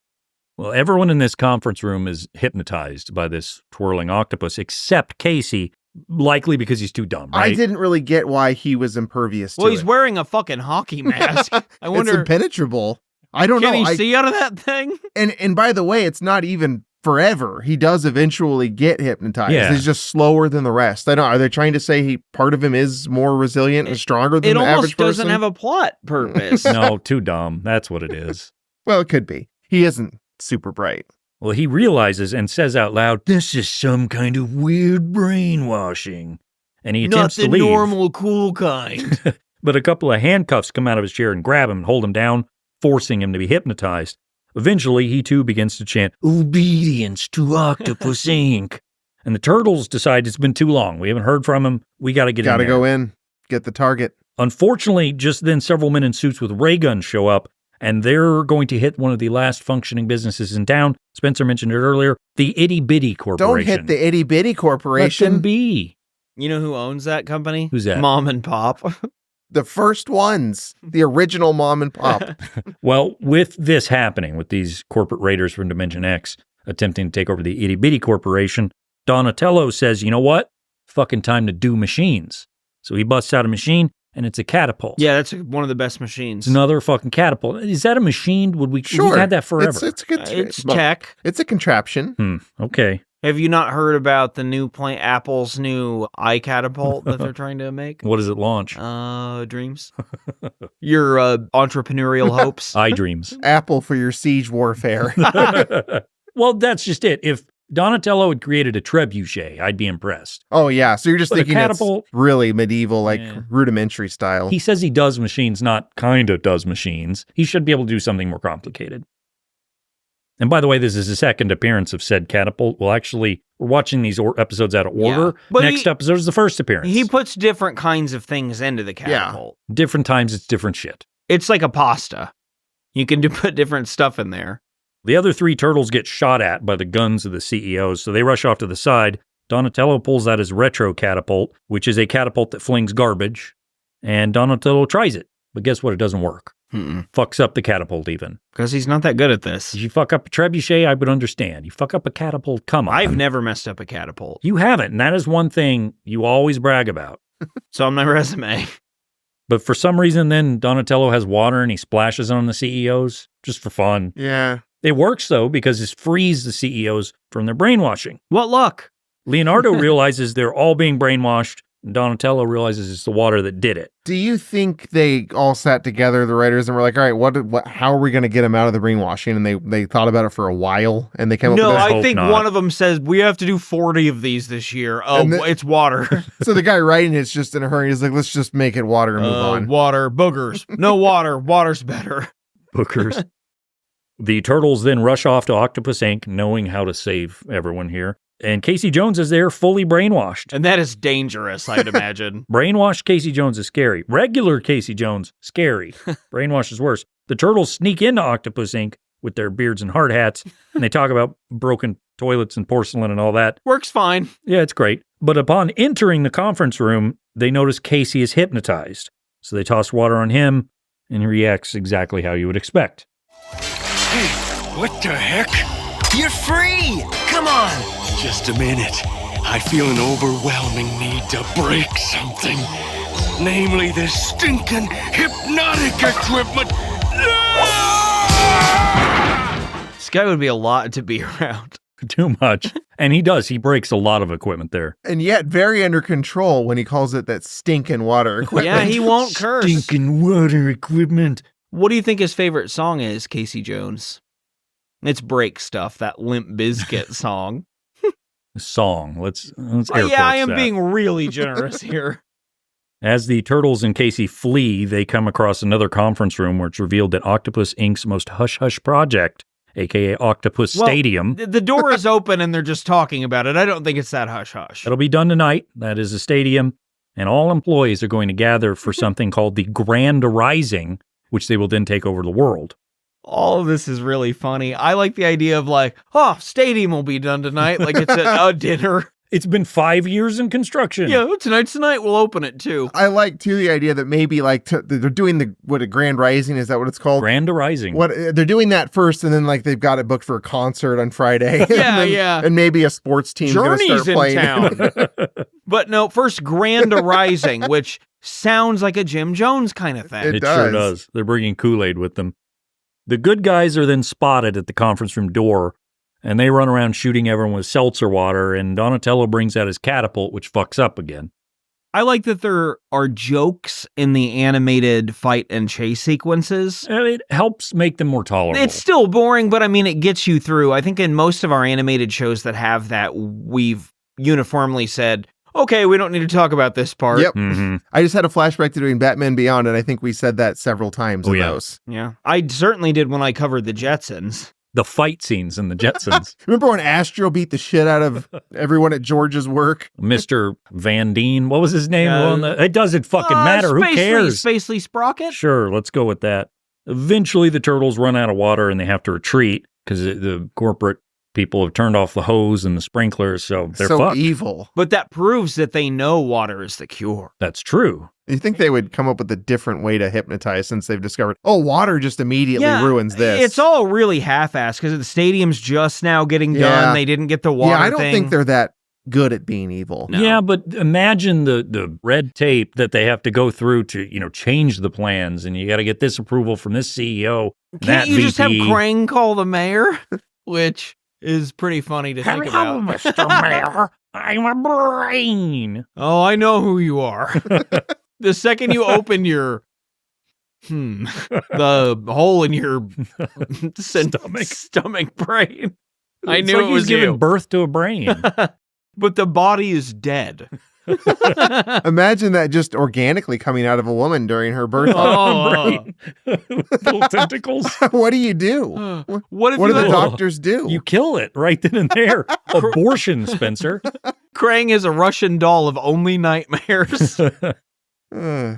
Well, everyone in this conference room is hypnotized by this twirling octopus, except Casey, likely because he's too dumb, right? I didn't really get why he was impervious to Well, he's it. wearing a fucking hockey mask. I wonder, It's impenetrable. I don't know. can he see out of that thing? And by the way, it's not even forever. He does eventually get hypnotized. Yeah. He's just slower than the rest. I don't. Are they trying to say part of him is more resilient and stronger than It the almost average person? doesn't have a plot purpose. No, too dumb. That's what it is. Well, it could be. He isn't super bright. Well, he realizes and says out loud, this is some kind of weird brainwashing. And he attempts to leave. normal cool kind. But a couple of handcuffs come out of his chair and grab him and hold him down, forcing him to be hypnotized. Eventually, he too begins to chant, obedience to Octopus Inc. And the Turtles decide it's been too long. We haven't heard from him. We got to get in there. Gotta go in, get the target. Unfortunately, just then several men in suits with ray guns show up, and they're going to hit one of the last functioning businesses in town. Spencer mentioned it earlier, the Itty Bitty Corporation. Don't hit the Itty Bitty Let Corporation. them be. You know who owns that company? Who's that? Mom and Pop. The first ones, the original mom and pop. Well, with this happening, with these corporate raiders from Dimension X attempting to take over the Itty Bitty Corporation, Donatello says, you know what? Fucking time to do machines. So he busts out a machine, and it's a catapult. Yeah, that's one of the best machines. It's another fucking catapult. Is that a machine? We've had that forever. It's good. It's well, tech. It's a contraption. Okay. Have you not heard about the new Apple's new iCatapult that they're trying to make? What does it launch? Dreams. Your entrepreneurial hopes. iDreams. Apple for your siege warfare. Well, that's just it. If Donatello had created a trebuchet. I'd be impressed. Oh, yeah. So you're just But a thinking catapult- it's really medieval, like Yeah. rudimentary style. He says he does machines, not kind of does machines. He should be able to do something more complicated. And by the way, this is the second appearance of said catapult. Well, actually, we're watching these episodes out of order. Yeah, but Next episode is the first appearance. He puts different kinds of things into the catapult. Different times, it's different shit. It's like a pasta. You can put different stuff in there. The other three turtles get shot at by the guns of the CEOs, so they rush off to the side. Donatello pulls out his retro catapult, which is a catapult that flings garbage, and Donatello tries it. But guess what? It doesn't work. Fucks up the catapult even. Because he's not that good at this. If you fuck up a trebuchet, I would understand. You fuck up a catapult, come on. I've never messed up a catapult. You haven't, and that is one thing you always brag about. It's on my resume. But for some reason, then Donatello has water and he splashes on the CEOs just for fun. Yeah. It works, though, because it frees the CEOs from their brainwashing. What luck? Leonardo realizes they're all being brainwashed, and Donatello realizes it's the water that did it. Do you think they all sat together, the writers, and were like, all right, how are we going to get him out of the brainwashing? And they thought about it for a while, and they came up No, with this. I think not. one of them says, we have to do 40 of these this year. Oh, And it's water. So the guy writing it's just in a hurry. He's like, let's just make it water and move on. Water, boogers. No water. Water's better. Bookers. The turtles then rush off to Octopus Inc., knowing how to save everyone here. And Casey Jones is there fully brainwashed. And that is dangerous, I'd imagine. Brainwashed Casey Jones is scary. Regular Casey Jones, scary. Brainwashed is worse. The turtles sneak into Octopus Inc. with their beards and hard hats, and they talk about broken toilets and porcelain and all that. Works fine. Yeah, it's great. But upon entering the conference room, they notice Casey is hypnotized. So they toss water on him, and he reacts exactly how you would expect. Hey, what the heck? You're free! Come on! Just a minute. I feel an overwhelming need to break something. Namely this stinking hypnotic equipment. This guy would be a lot to be around. Too much. And he does. He breaks a lot of equipment there. And yet very under control when he calls it that stinking water equipment. Yeah, he won't curse. Stinking water equipment. What do you think his favorite song is, Casey Jones? It's Break Stuff, that Limp Bizkit song. Song. Let's air Yeah, I quotes am that. being really generous here. As the turtles and Casey flee, they come across another conference room where it's revealed that Octopus Inc.'s most hush-hush project, a.k.a. Octopus Well, Stadium. The door is open and they're just talking about it. I don't think it's that hush-hush. It'll be done tonight. That is a stadium. And all employees are going to gather for something called the Grand Rising, which they will then take over the world. All of this is really funny. I like the idea of like, oh, stadium will be done tonight. Like it's a dinner. It's been 5 years in construction. Yeah, tonight's the night. We'll open it too. I like too the idea that maybe like they're doing a Grand Rising, is that what it's called? Grand Rising. What they're doing that first, and then like they've got it booked for a concert on Friday. Yeah, and yeah. And maybe a sports team's going to Journey's start in playing. town. But no, first Grand Rising, which sounds like a Jim Jones kind of thing. It sure does. does. They're bringing Kool-Aid with them. The good guys are then spotted at the conference room door, and they run around shooting everyone with seltzer water, and Donatello brings out his catapult, which fucks up again. I like that there are jokes in the animated fight and chase sequences. It helps make them more tolerable. It's still boring, but I mean, it gets you through. I think in most of our animated shows that have that, we've uniformly said, okay, we don't need to talk about this part. Yep. Mm-hmm. I just had a flashback to doing Batman Beyond, and I think we said that several times in yeah. those. Yeah. I certainly did when I covered the Jetsons. The fight scenes in the Jetsons. Remember when Astro beat the shit out of everyone at George's work? Mr. Van Deen, what was his name? It doesn't fucking matter. Who cares? Spacely Sprocket? Sure, let's go with that. Eventually, the turtles run out of water and they have to retreat because the corporate people have turned off the hose and the sprinklers, so they're so fucked. evil. But that proves that they know water is the cure. That's true. You think they would come up with a different way to hypnotize since they've discovered, oh, water just immediately ruins this. It's all really half-assed because the stadium's just now getting done. They didn't get the water I don't thing. think they're that good at being evil. No. Yeah, but imagine the red tape that they have to go through to, change the plans, and you got to get this approval from this CEO. Can't that you VP. just have Krang call the mayor? Which is pretty funny to think about. Mr. Mayor, I'm a brain. Oh, I know who you are. The second you open your the hole in your stomach brain. I It's knew like it was he's giving you. birth to a brain. But the body is dead. Imagine that just organically coming out of a woman during her birth. Brain. Little tentacles. What do you do? What if What do the you doctors do? You kill it right then and there. Abortion, Spencer. Krang is a Russian doll of only nightmares. Uh,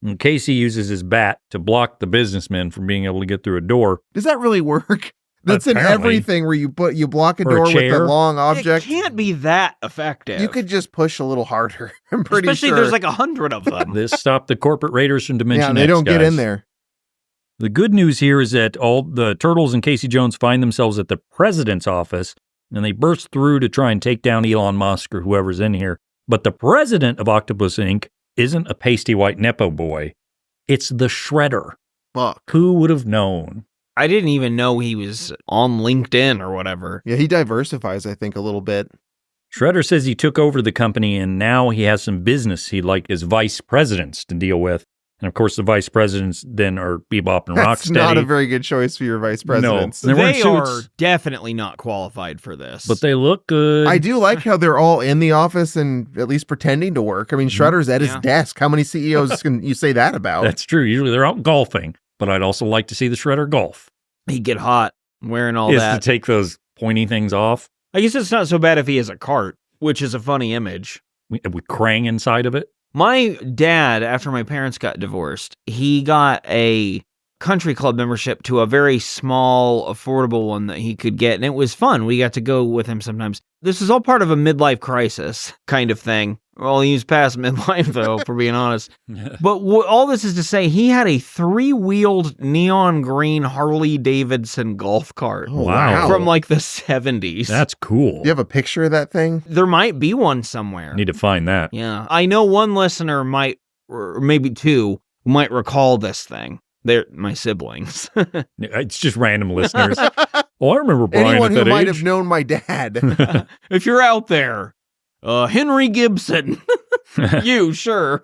And Casey uses his bat to block the businessmen from being able to get through a door. does that really work? That's in Apparently. everything where you block a Or a door with a chair. long It object. can't be that effective. You could just push a little harder. I'm pretty Especially sure. there's like 100 of them. This stopped the corporate raiders from Dimension yeah, they X, don't get guys. in there. The good news here is that all the Turtles and Casey Jones find themselves at the president's office, and they burst through to try and take down Elon Musk or whoever's in here. But the president of Octopus Inc. isn't a pasty white Nepo boy. It's the Shredder. Fuck. Who would have known? I didn't even know he was on LinkedIn or whatever. Yeah, he diversifies, I think, a little bit. Shredder says he took over the company and now he has some business he'd like his vice presidents to deal with. And of course, the vice presidents then are Bebop and That's Rocksteady. not a very good choice for your vice presidents. They're wearing They suits. are definitely not qualified for this. But they look good. I do like how they're all in the office and at least pretending to work. I mean, Shredder's at his Yeah. desk. How many CEOs can you say that about? That's true. Usually they're out golfing, but I'd also like to see the Shredder golf. He'd get hot wearing all Is that. to take those pointy things off I guess it's not so bad if he has a cart, which is a funny image. with Krang inside of it. My dad, after my parents got divorced, he got a country club membership to a very small, affordable one that he could get, and it was fun. We got to go with him sometimes. This is all part of a midlife crisis kind of thing. Well, he's past midlife, though, for being honest. But all this is to say, he had a 3-wheeled neon green Harley Davidson golf cart Oh, Wow. from like the 70s. That's cool. Do you have a picture of that thing? There might be one somewhere. Need to find that. Yeah. I know one listener might, or maybe two, might recall this thing. They're my siblings. It's just random listeners. Oh, I remember Brian Anyone at who that might age. have known my dad. If you're out there, Henry Gibson. You, sure.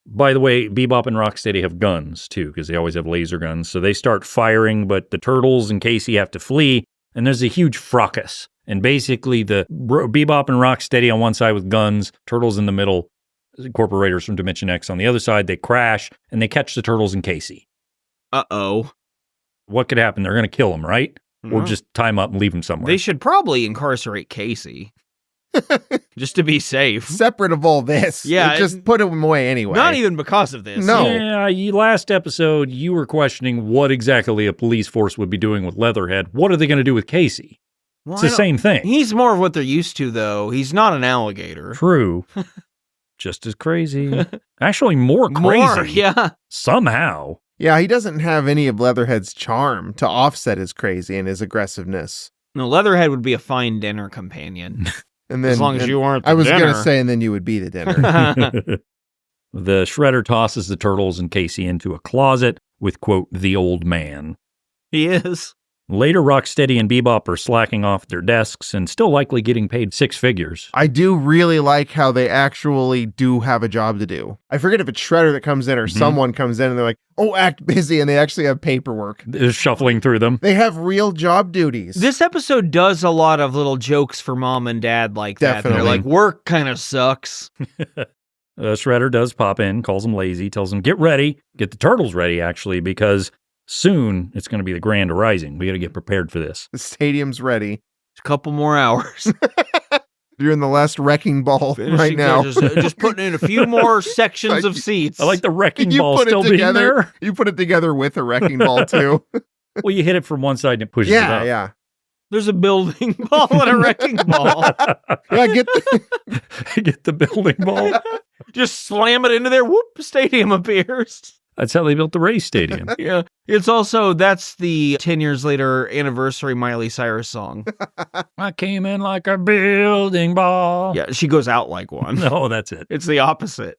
By the way, Bebop and Rocksteady have guns, too, because they always have laser guns. So they start firing, but the Turtles and Casey have to flee, and there's a huge fracas. And basically, the Bebop and Rocksteady on one side with guns, Turtles in the middle, corporate raiders from Dimension X on the other side, they crash, and they catch the Turtles and Casey. Uh-oh. What could happen? They're going to kill them, right? Or Well, just tie them up and leave them somewhere. they should probably incarcerate Casey. Just to be safe. Separate of all this. Yeah, Just put him away anyway. Not even because of this. No. Yeah, last episode, you were questioning what exactly a police force would be doing with Leatherhead. What are they going to do with Casey? Well, It's the same thing. He's more of what they're used to, though. He's not an alligator. True. Just as crazy. Actually, more crazy. More, yeah. Somehow. Yeah, he doesn't have any of Leatherhead's charm to offset his crazy and his aggressiveness. No, Leatherhead would be a fine dinner companion. And then, As long as you weren't the I was dinner. going to say, and then you would be the dinner. The Shredder tosses the Turtles and Casey into a closet with, quote, the old man. He is. Later, Rocksteady and Bebop are slacking off their desks and still likely getting paid 6 figures. I do really like how they actually do have a job to do. I forget if it's Shredder that comes in or someone comes in and they're like, oh, act busy, and they actually have paperwork. They're shuffling through them. They have real job duties. This episode does a lot of little jokes for mom and dad like that. They're Definitely. like, work kind of sucks. Shredder does pop in, calls them lazy, tells them, get ready, get the Turtles ready, actually, because soon it's going to be the Grand Rising. We got to get prepared for this. The stadium's ready. A couple more hours. You're in the last wrecking ball right Finishing now. just putting in a few more sections of seats. I like the wrecking You ball put it still being together. there. You put it together with a wrecking ball, too. Well, you hit it from one side and it pushes it Yeah, up. yeah. There's a building ball and a wrecking ball. Yeah, get the, Get the building ball. Just slam it into there. Whoop! Stadium appears. That's how they built the Ray Stadium. Yeah. It's also, that's the 10 years later anniversary Miley Cyrus song. I came in like a building ball. Yeah, she goes out like one. No, that's it. It's the opposite.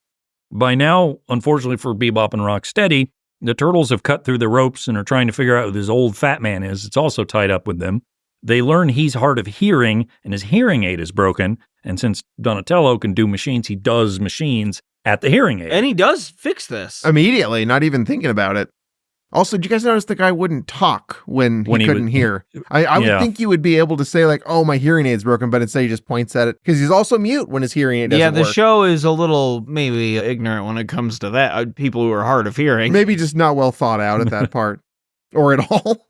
By now, unfortunately for Bebop and Rocksteady, the Turtles have cut through the ropes and are trying to figure out who this old fat man is. It's also tied up with them. They learn he's hard of hearing and his hearing aid is broken. And since Donatello can do machines, he does machines at the hearing aid. And he does fix this. immediately, not even thinking about it. Also, did you guys notice the guy wouldn't talk when he couldn't hear? I would Yeah. think you would be able to say like, oh, my hearing aid's broken, but instead he just points at it because he's also mute when his hearing aid doesn't Yeah, the work. show is a little maybe ignorant when it comes to that. People who are hard of hearing. Maybe just not well thought out at that part or at all.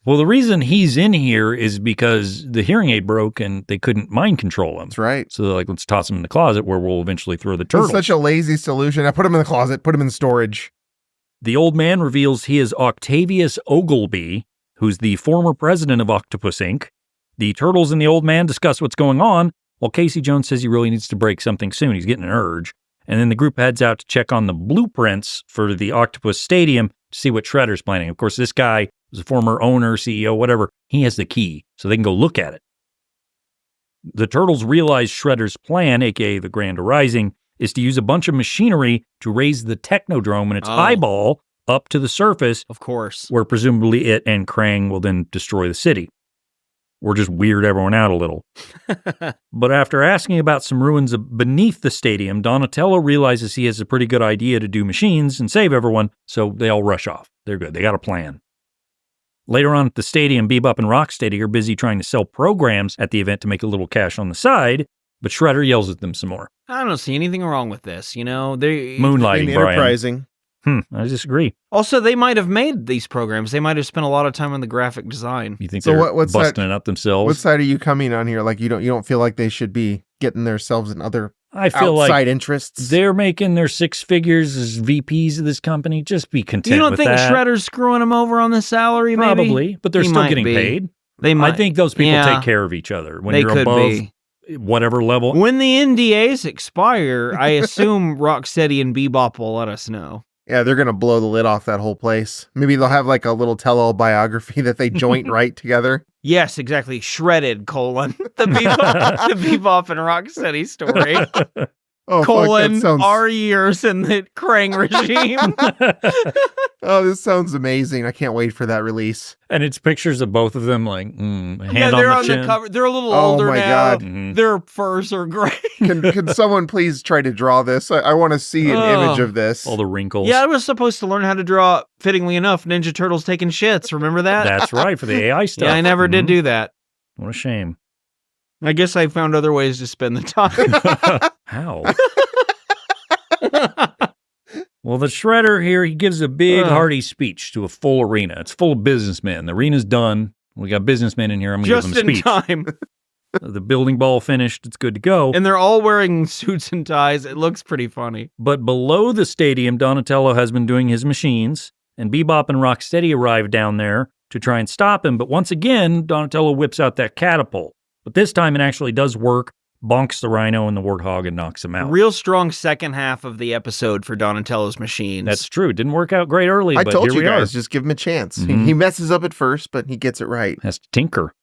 Well, the reason he's in here is because the hearing aid broke and they couldn't mind control him. That's right. So they're like, let's toss him in the closet where we'll eventually throw the It's turtles. such a lazy solution. I put him in the closet, put him in storage. The old man reveals he is Octavius Ogleby, who's the former president of Octopus Inc. The turtles and the old man discuss what's going on, while Casey Jones says he really needs to break something soon. He's getting an urge. And then the group heads out to check on the blueprints for the Octopus Stadium to see what Shredder's planning. Of course, this guy was a former owner, CEO, whatever. He has the key, so they can go look at it. The turtles realize Shredder's plan, aka the Grand Arising, is to use a bunch of machinery to raise the Technodrome and its eyeball up to the surface, Of course. where presumably it and Krang will then destroy the city. Or just weird everyone out a little. But after asking about some ruins beneath the stadium, Donatello realizes he has a pretty good idea to do machines and save everyone, so they all rush off. They're good. They got a plan. Later on at the stadium, Bebop and Rocksteady are busy trying to sell programs at the event to make a little cash on the side, but Shredder yells at them some more. I don't see anything wrong with this. They Moonlighting, And Brian. enterprising. I disagree. Also, they might have made these programs. They might have spent a lot of time on the graphic design. You think So they're what's busting that- it up themselves? What side are you coming on here? Like you don't feel like they should be getting themselves in other I feel outside like interests? they're making their 6 figures as VPs of this company. Just be content You don't with think that. Shredder's screwing them over on the salary, maybe? Probably, but they're He still might getting be. paid. They might. I think those people Yeah. take care of each other. When They you're could above be. whatever level. When the NDAs expire, I assume Rocksteady and Bebop will let us know. Yeah, they're gonna blow the lid off that whole place. Maybe they'll have like a little tell-all biography that they joint write together. Yes, exactly. Shredded, the Bebop and Rocksteady story. Oh, fuck, that sounds. Our years in the Krang regime. Oh, this sounds amazing! I can't wait for that release. And it's pictures of both of them, like hand They're on on the chin. the cover. They're a little Oh older my now. God. Mhm. Their furs are gray. Can someone please try to draw this? I want to see an image of this. All the wrinkles. Yeah, I was supposed to learn how to draw, fittingly enough, Ninja Turtles taking shits. Remember that? That's right, for the AI stuff. Yeah, I never did Mhm. do that. What a shame. I guess I found other ways to spend the time. How? Well, the Shredder here, he gives a big, hearty speech to a full arena. It's full of businessmen. The arena's done. We got businessmen in here. I'm going to give Just them a in speech. time. The building ball finished. It's good to go. And they're all wearing suits and ties. It looks pretty funny. But below the stadium, Donatello has been doing his machines, and Bebop and Rocksteady arrive down there to try and stop him. But once again, Donatello whips out that catapult. But this time it actually does work, bonks the rhino and the warthog and knocks him out. Real strong second half of the episode for Donatello's machines. That's true. It didn't work out great early, I but told here you we guys, are. just give him a chance. Mhm. He messes up at first, but he gets it right. Has to tinker.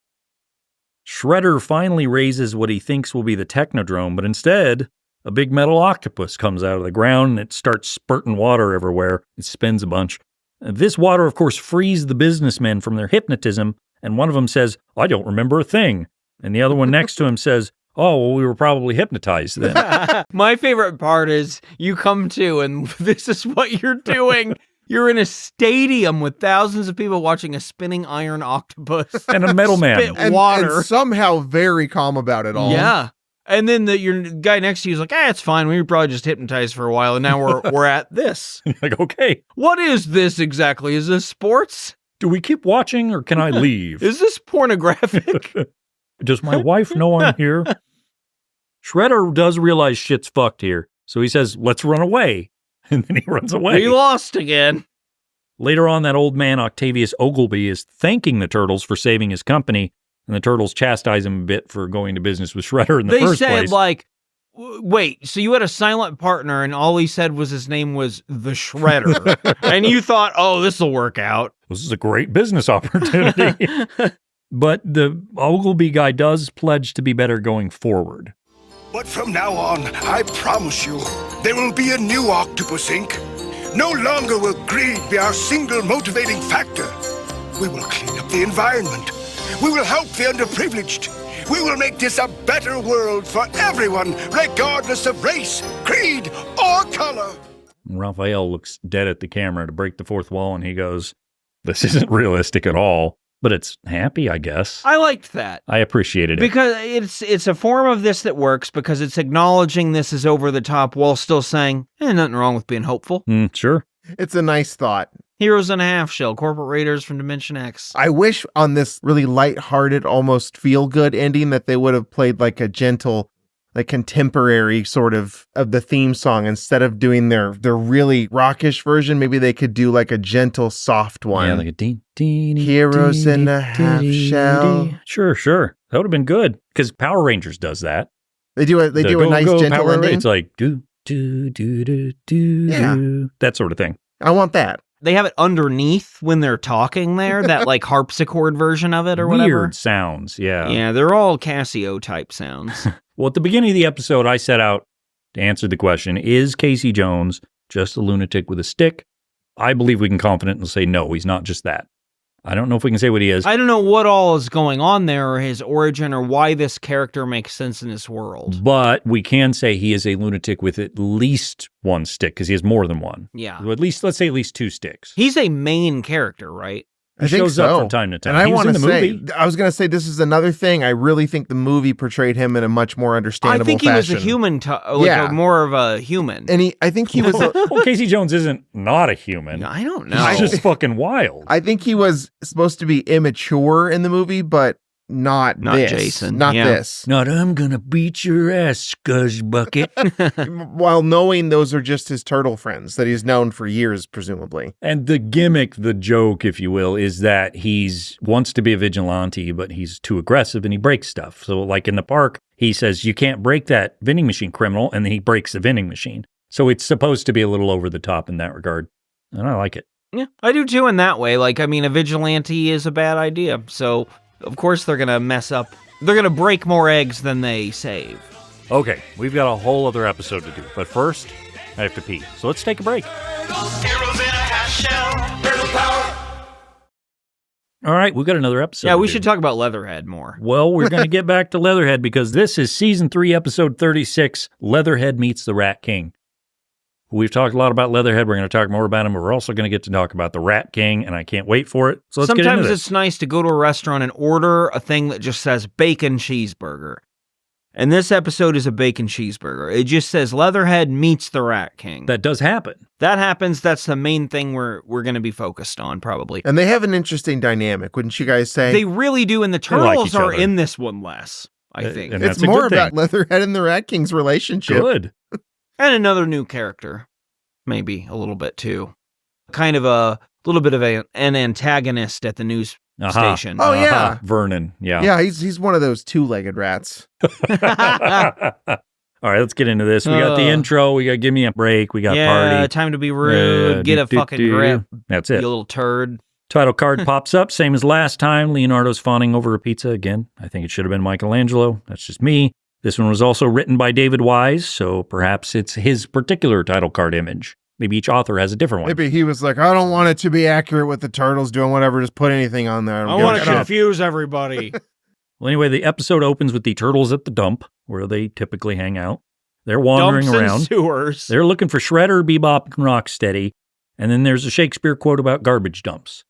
Shredder finally raises what he thinks will be the Technodrome, but instead, a big metal octopus comes out of the ground and it starts spurting water everywhere. It spins a bunch. This water, of course, frees the businessmen from their hypnotism, and one of them says, I don't remember a thing. And the other one next to him says, oh, well, we were probably hypnotized then. My favorite part is you come to, and this is what you're doing. You're in a stadium with thousands of people watching a spinning iron octopus And a metal man. spit And water. somehow very calm about it all. Yeah. And then your guy next to you is like, it's fine. We were probably just hypnotized for a while, and now we're at this. Like, okay, What is this exactly? Is this sports? do we keep watching or can I leave? Is this pornographic? Does my wife know I'm here? Shredder does realize shit's fucked here, so he says, let's run away. And then he runs away. We lost again. Later on, that old man, Octavius Ogleby, is thanking the Turtles for saving his company, and the Turtles chastise him a bit for going to business with Shredder in the They first said, place. like, wait, so you had a silent partner, and all he said was his name was the Shredder. And you thought, oh, this will work out. This is a great business opportunity. But the Ogleby guy does pledge to be better going forward. But from now on, I promise you, there will be a new Octopus Inc. No longer will greed be our single motivating factor. We will clean up the environment. We will help the underprivileged. We will make this a better world for everyone, regardless of race, creed, or color. Raphael looks dead at the camera to break the fourth wall, and he goes, "This isn't realistic at all, but it's happy, I guess." I liked that. I appreciated it. Because it's a form of this that works because it's acknowledging this is over the top while still saying, nothing wrong with being hopeful. Sure. It's a nice thought. Heroes in a half shell, corporate raiders from Dimension X. I wish on this really lighthearted, almost feel-good ending that they would have played like a gentle, like contemporary sort of the theme song instead of doing their really rockish version. Maybe they could do like a gentle, soft one. Yeah, like a dee, Heroes in a half shell. Sure. That would have been good because Power Rangers does that. They do a nice gentle Power ending. It's like do. Yeah. That sort of thing. I want that. They have it underneath when they're talking there, that like harpsichord version of it or whatever. Weird sounds, yeah. Yeah, they're all Casio type sounds. Well, at the beginning of the episode, I set out to answer the question, is Casey Jones just a lunatic with a stick? I believe we can confidently say no, he's not just that. I don't know if we can say what he is. I don't know what all is going on there or his origin or why this character makes sense in this world. But we can say he is a lunatic with at least one stick because he has more than one. Yeah. So let's say at least two sticks. He's a main character, right? I He think shows so. up from time to time. And I He was want to in the say, movie. I was going to say this is another thing. I really think the movie portrayed him in a much more understandable I think he fashion. was a human, more of a human. And I think he was. Well, Casey Jones isn't not a human. I don't know. He's just fucking wild. I think he was supposed to be immature in the movie, but not this. Jason. Not Yeah. this. Not I'm gonna beat your ass, scuzz bucket. While knowing those are just his turtle friends that he's known for years, presumably. And the gimmick, the joke, if you will, is that he's wants to be a vigilante, but he's too aggressive and he breaks stuff. So like in the park, he says, "You can't break that vending machine, criminal," and then he breaks the vending machine. So it's supposed to be a little over the top in that regard. And I like it. Yeah, I do too in that way. Like, I mean, a vigilante is a bad idea. So, of course, they're going to mess up. They're going to break more eggs than they save. Okay, we've got a whole other episode to do. But first, I have to pee. So let's take a break. All right, we've got another episode. Yeah, we to should do. talk about Leatherhead more. Well, we're going to get back to Leatherhead because this is Season 3, Episode 36, Leatherhead Meets the Rat King. We've talked a lot about Leatherhead. We're going to talk more about him, but we're also going to get to talk about the Rat King, and I can't wait for it. So let's get into Sometimes this. it's nice to go to a restaurant and order a thing that just says bacon cheeseburger. And this episode is a bacon cheeseburger. It just says Leatherhead meets the Rat King. That does happen. That happens. That's the main thing we're going to be focused on, probably. And they have an interesting dynamic, wouldn't you guys say? They really do, and the like turtles each are other. in this one less, I think. and it's that's a more good thing. about Leatherhead and the Rat King's relationship. Good. And another new character. Maybe a little bit, too. Kind of a little bit of an antagonist at the news station. Oh, yeah. Vernon. Yeah. Yeah, he's one of those two-legged rats. All right, let's get into this. We got the intro. We got Give Me a Break. We got Party. Time to be rude. Get a fucking grip. That's You it. little turd. Title card pops up, same as last time. Leonardo's fawning over a pizza again. I think it should have been Michelangelo. That's just me. This one was also written by David Wise, so perhaps it's his particular title card image. Maybe each author has a different one. Maybe he was like, I don't want it to be accurate with the turtles doing whatever, just put anything on there. I want to confuse everybody. Well, anyway, the episode opens with the turtles at the dump, where they typically hang out. They're wandering Dumps and around. sewers. They're looking for Shredder, Bebop, and Rocksteady. And then there's a Shakespeare quote about garbage dumps.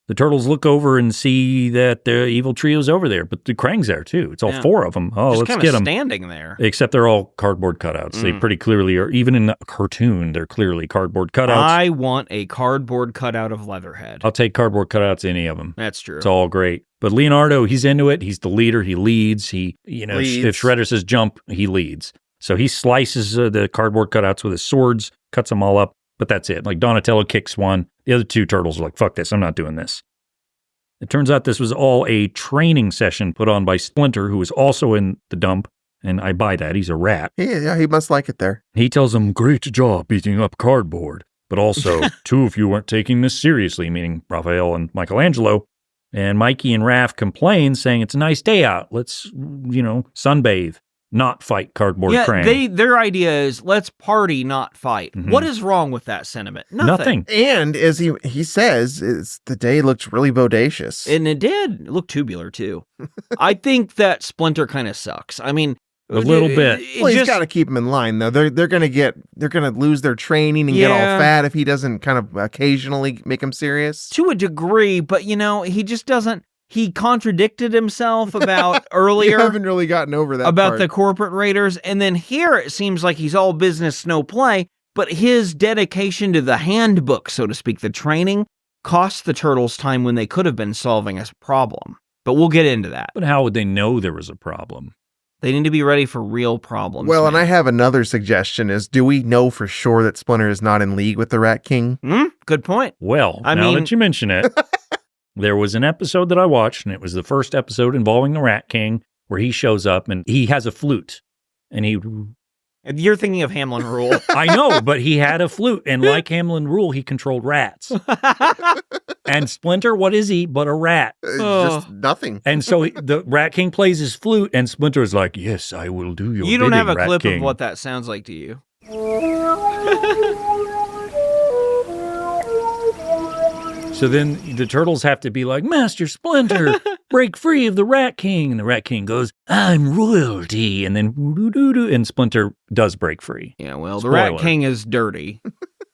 The turtles look over and see that the evil trio's over there, but the Krang's there too. It's all four of them. Oh, Just let's kind get of them. standing there. Except they're all cardboard cutouts. They pretty clearly are. Even in the cartoon, they're clearly cardboard cutouts. I want a cardboard cutout of Leatherhead. I'll take cardboard cutouts, any of them. That's true. It's all great. But Leonardo, he's into it. He's the leader. He leads. He, Leads. if Shredder says jump, he leads. So he slices the cardboard cutouts with his swords, cuts them all up. But that's it. Like Donatello kicks one. The other two turtles are like, fuck this. I'm not doing this. It turns out this was all a training session put on by Splinter, who was also in the dump. And I buy that. He's a rat. Yeah, he must like it there. He tells them, great job beating up cardboard. But also, two of you weren't taking this seriously, meaning Raphael and Michelangelo. And Mikey and Raph complain, saying it's a nice day out. Let's, sunbathe, not fight cardboard Krang. Their idea is let's party, not fight. Mhm. What is wrong with that sentiment? Nothing. And as he says, the day looked really bodacious. And it did. It looked tubular, too. I think that Splinter kind of sucks. I mean, A little bit. Well, he's got to keep him in line, though. They're gonna lose their training and get all fat if he doesn't kind of occasionally make him serious. To a degree, but he just doesn't. He contradicted himself about earlier. You haven't really gotten over that about part. the corporate raiders, and then here it seems like he's all business, no play. But his dedication to the handbook, so to speak, the training, cost the Turtles time when they could have been solving a problem. But we'll get into that. But how would they know there was a problem? They need to be ready for real problems. Well, and I have another suggestion is, do we know for sure that Splinter is not in league with the Rat King? Good point. Well, now that you mention it, there was an episode that I watched, and it was the first episode involving the Rat King, where he shows up, and he has a flute, and You're thinking of Hamlin Rule. I know, but he had a flute, and like Hamlin Rule, he controlled rats. And Splinter, what is he but a rat? Just nothing. And so the Rat King plays his flute, and Splinter is like, yes, I will do your You don't bidding, have a Rat clip King. of what that sounds like to you. So then the Turtles have to be like, Master Splinter, break free of the Rat King. And the Rat King goes, I'm royalty. And then, and Splinter does break free. Yeah, well, Spoiler. the Rat King is dirty.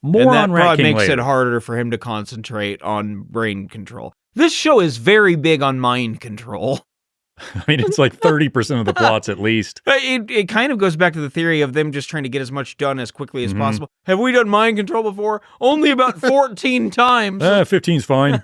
More and that on Rat probably King makes later. it harder for him to concentrate on brain control. This show is very big on mind control. I mean, it's like 30% of the plots at least. It kind of goes back to the theory of them just trying to get as much done as quickly as possible. Have we done mind control before? Only about 14 times. 15's fine.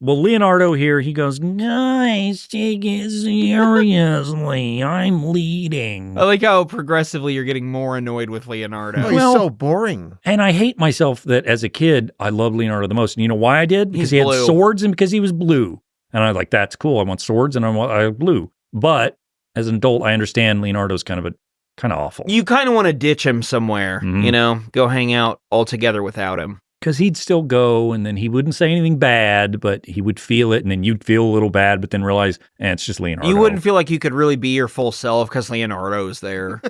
Well, Leonardo here, he goes, guys, take it seriously. I'm leading. I like how progressively you're getting more annoyed with Leonardo. Oh, he's so boring. And I hate myself that as a kid, I loved Leonardo the most. And you know why I did? Because he had swords and because he was blue. And I was like, that's cool. I want swords and I want blue. But as an adult, I understand Leonardo's kind of awful. You kind of want to ditch him somewhere, go hang out altogether without him. Because he'd still go and then he wouldn't say anything bad, but he would feel it. And then you'd feel a little bad, but then realize, it's just Leonardo. You wouldn't feel like you could really be your full self because Leonardo's there.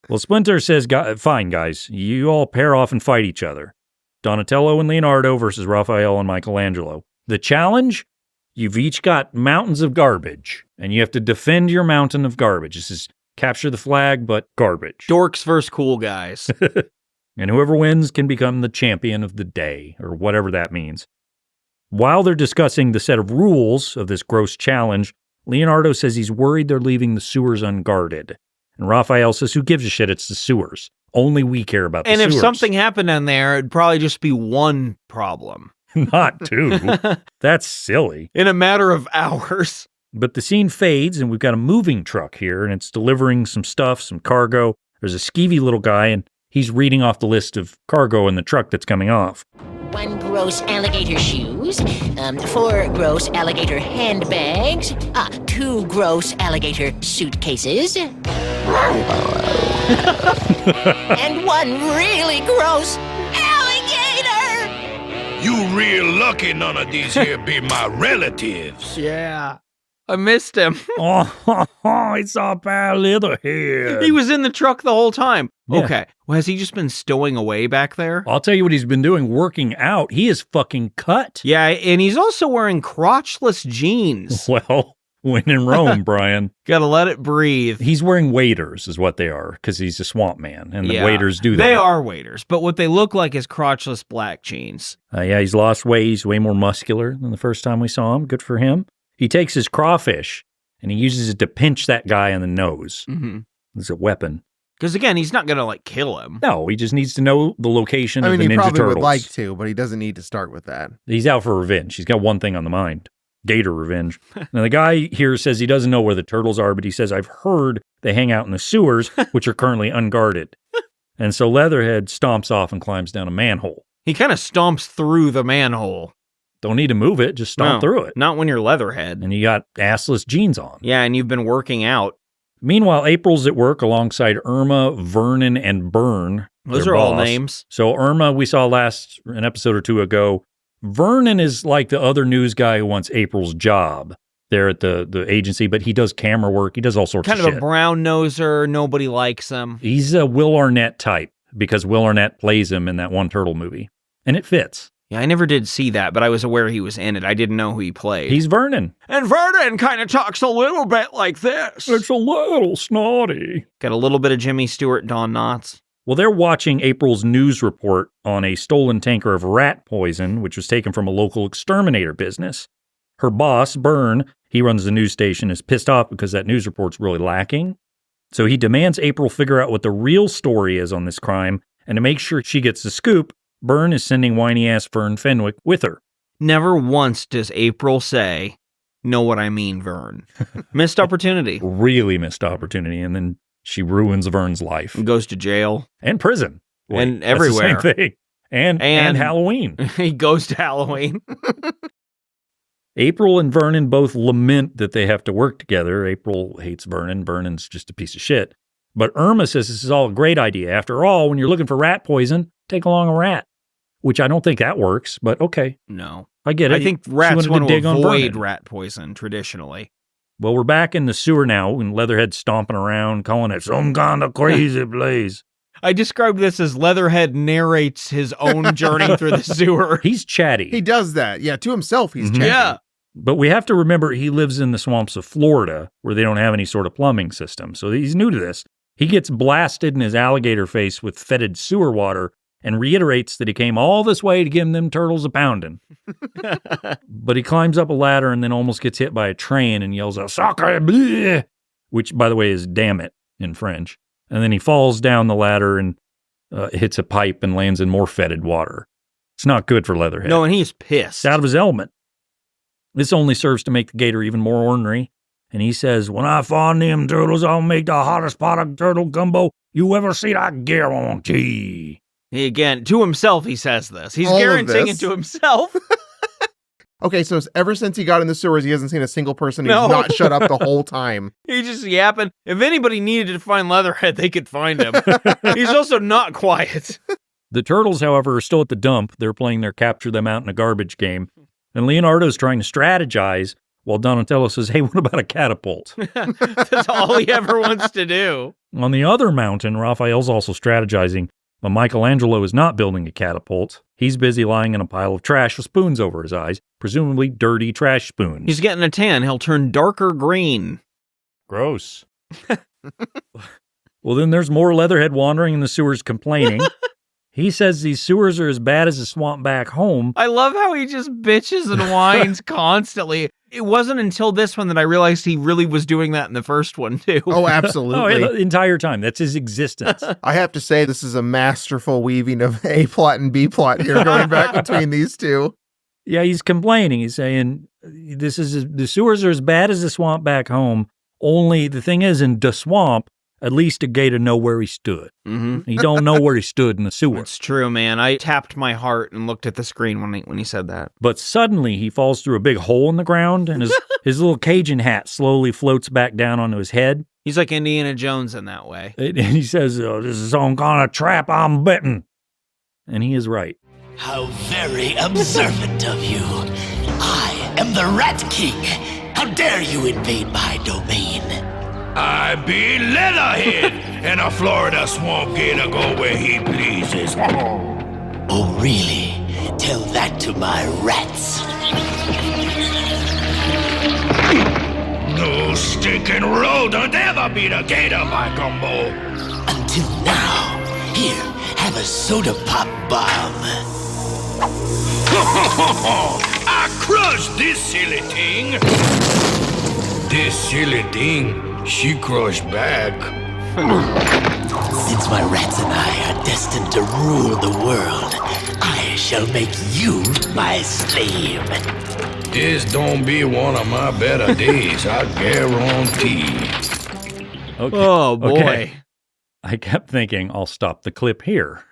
Well, Splinter says, fine, guys, you all pair off and fight each other. Donatello and Leonardo versus Raphael and Michelangelo. The challenge? You've each got mountains of garbage, and you have to defend your mountain of garbage. This is capture the flag, but garbage. Dorks versus cool guys. And whoever wins can become the champion of the day, or whatever that means. While they're discussing the set of rules of this gross challenge, Leonardo says he's worried they're leaving the sewers unguarded. And Raphael says, who gives a shit? It's the sewers. Only we care about the sewers. And if something happened in there, it'd probably just be one problem. Not two. That's silly. In a matter of hours. But the scene fades, and we've got a moving truck here, and it's delivering some stuff, some cargo. There's a skeevy little guy, and he's reading off the list of cargo in the truck that's coming off. 1 gross alligator shoes, 4 gross alligator handbags, 2 gross alligator suitcases, and 1 really gross alligator! You real lucky none of these here be my relatives. Yeah. I missed him. It's our pal Leatherhead. He was in the truck the whole time. Yeah. Okay. Well, has he just been stowing away back there? I'll tell you what he's been doing, working out. He is fucking cut. Yeah, and he's also wearing crotchless jeans. Well, when in Rome, Brian. Gotta let it breathe. He's wearing waders is what they are, because he's a swamp man, and the waders do that. They are waders, but what they look like is crotchless black jeans. Yeah, he's lost weight. He's way more muscular than the first time we saw him. Good for him. He takes his crawfish, and he uses it to pinch that guy in the nose. Mm-hmm. It's a weapon. Because again, he's not gonna kill him. No, he just needs to know the location of the Ninja he probably Turtles. would like to, but he doesn't need to start with that. He's out for revenge. He's got one thing on the mind. Gator revenge. Now, the guy here says he doesn't know where the turtles are, but he says, I've heard they hang out in the sewers, which are currently unguarded. And so Leatherhead stomps off and climbs down a manhole. He kind of stomps through the manhole. Don't need to move it, just stomp through it. Not when you're Leatherhead. And you got assless jeans on. Yeah, and you've been working out. Meanwhile, April's at work alongside Irma, Vernon, and Byrne. Those are all names. So Irma, we saw an episode or two ago. Vernon is like the other news guy who wants April's job there at the agency, but he does camera work. He does all sorts of shit. Kind of a brown noser. Nobody likes him. He's a Will Arnett type because Will Arnett plays him in that one Turtle movie. And it fits. Yeah, I never did see that, but I was aware he was in it. I didn't know who he played. He's Vernon. And Vernon kind of talks a little bit like this. It's a little snotty. Got a little bit of Jimmy Stewart, Don Knotts. Well, they're watching April's news report on a stolen tanker of rat poison, which was taken from a local exterminator business. Her boss, Byrne, he runs the news station, is pissed off because that news report's really lacking. So he demands April figure out what the real story is on this crime, and to make sure she gets the scoop, Byrne is sending whiny-ass Vern Fenwick with her. Never once does April say, know what I mean, Vern. Missed opportunity. Really missed opportunity, and then she ruins Vern's life. Goes to jail. And prison. And that's everywhere. the same thing. And Halloween. He goes to Halloween. April and Vernon both lament that they have to work together. April hates Vernon. Vernon's just a piece of shit. But Irma says this is all a great idea. After all, when you're looking for rat poison, take along a rat. Which I don't think that works, but okay. No. I get it. I think rats want to avoid Vernon. rat poison, traditionally. Well, we're back in the sewer now, and Leatherhead's stomping around, calling it some kind of crazy place. I described this as Leatherhead narrates his own journey through the sewer. He's chatty. He does that. Yeah, to himself, he's chatty. Yeah. But we have to remember he lives in the swamps of Florida, where they don't have any sort of plumbing system, so he's new to this. He gets blasted in his alligator face with fetid sewer water and reiterates that he came all this way to give them turtles a pounding. But he climbs up a ladder and then almost gets hit by a train and yells out, "Sacre bleu," which, by the way, is "damn it" in French. And then he falls down the ladder and hits a pipe and lands in more fetid water. It's not good for Leatherhead. No, and he's pissed. It's out of his element. This only serves to make the gator even more ornery. And he says, "When I find them turtles, I'll make the hottest pot of turtle gumbo you ever seen, I guarantee." Again, to himself he says this. He's All of guaranteeing this. it to himself. Okay, so ever since he got in the sewers, he hasn't seen a single person. He's No. not shut up the whole time. He's just yapping. If anybody needed to find Leatherhead, they could find him. He's also not quiet. The turtles, however, are still at the dump. They're playing their capture them out in a garbage game. And Leonardo's trying to strategize while Donatello says, "Hey, what about a catapult?" That's all he ever wants to do. On the other mountain, Raphael's also strategizing, but Michelangelo is not building a catapult. He's busy lying in a pile of trash with spoons over his eyes, presumably dirty trash spoons. He's getting a tan. He'll turn darker green. Gross. Well, then there's more Leatherhead wandering in the sewers complaining. He says these sewers are as bad as the swamp back home. I love how he just bitches and whines constantly. It wasn't until this one that I realized he really was doing that in the first one, too. Oh, absolutely. The entire time. That's his existence. I have to say, this is a masterful weaving of A plot and B plot here, going back between these two. Yeah, he's complaining. He's saying, the sewers are as bad as the swamp back home. Only the thing is, in the swamp, at least a gator know where he stood. Mm-hmm. He don't know where he stood in the sewer. It's true, man. I tapped my heart and looked at the screen when he said that. But suddenly he falls through a big hole in the ground, and his little Cajun hat slowly floats back down onto his head. He's like Indiana Jones in that way. And he says, "This is some kind of trap I'm betting." And he is right. How very observant of you. I am the Rat King. How dare you invade my domain? I be Leatherhead, and a Florida swamp gator go where he pleases. Oh, really? Tell that to my rats. No stinking rodent ever beat a gator, my gumbo. Until now. Here, have a soda pop bomb. I crushed this silly thing. This silly thing, she crushed back. Since my rats and I are destined to rule the world, I shall make you my slave. This don't be one of my better days, I guarantee. Okay. Oh, boy. Okay. I kept thinking, I'll stop the clip here.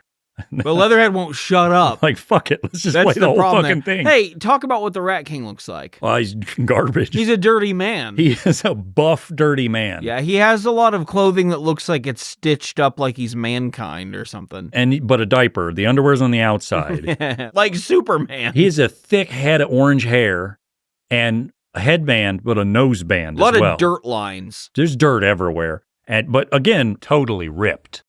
But Leatherhead won't shut up. Like, fuck it. Let's just That's play the whole problem fucking there. thing. Hey, talk about what the Rat King looks like. Well, he's garbage. He's a dirty man. He is a buff, dirty man. Yeah, he has a lot of clothing that looks like it's stitched up like he's mankind or something. But a diaper. The underwear's on the outside. Like Superman. He has a thick head of orange hair and a headband, but a noseband A lot as well. of dirt lines. There's dirt everywhere. But again, totally ripped.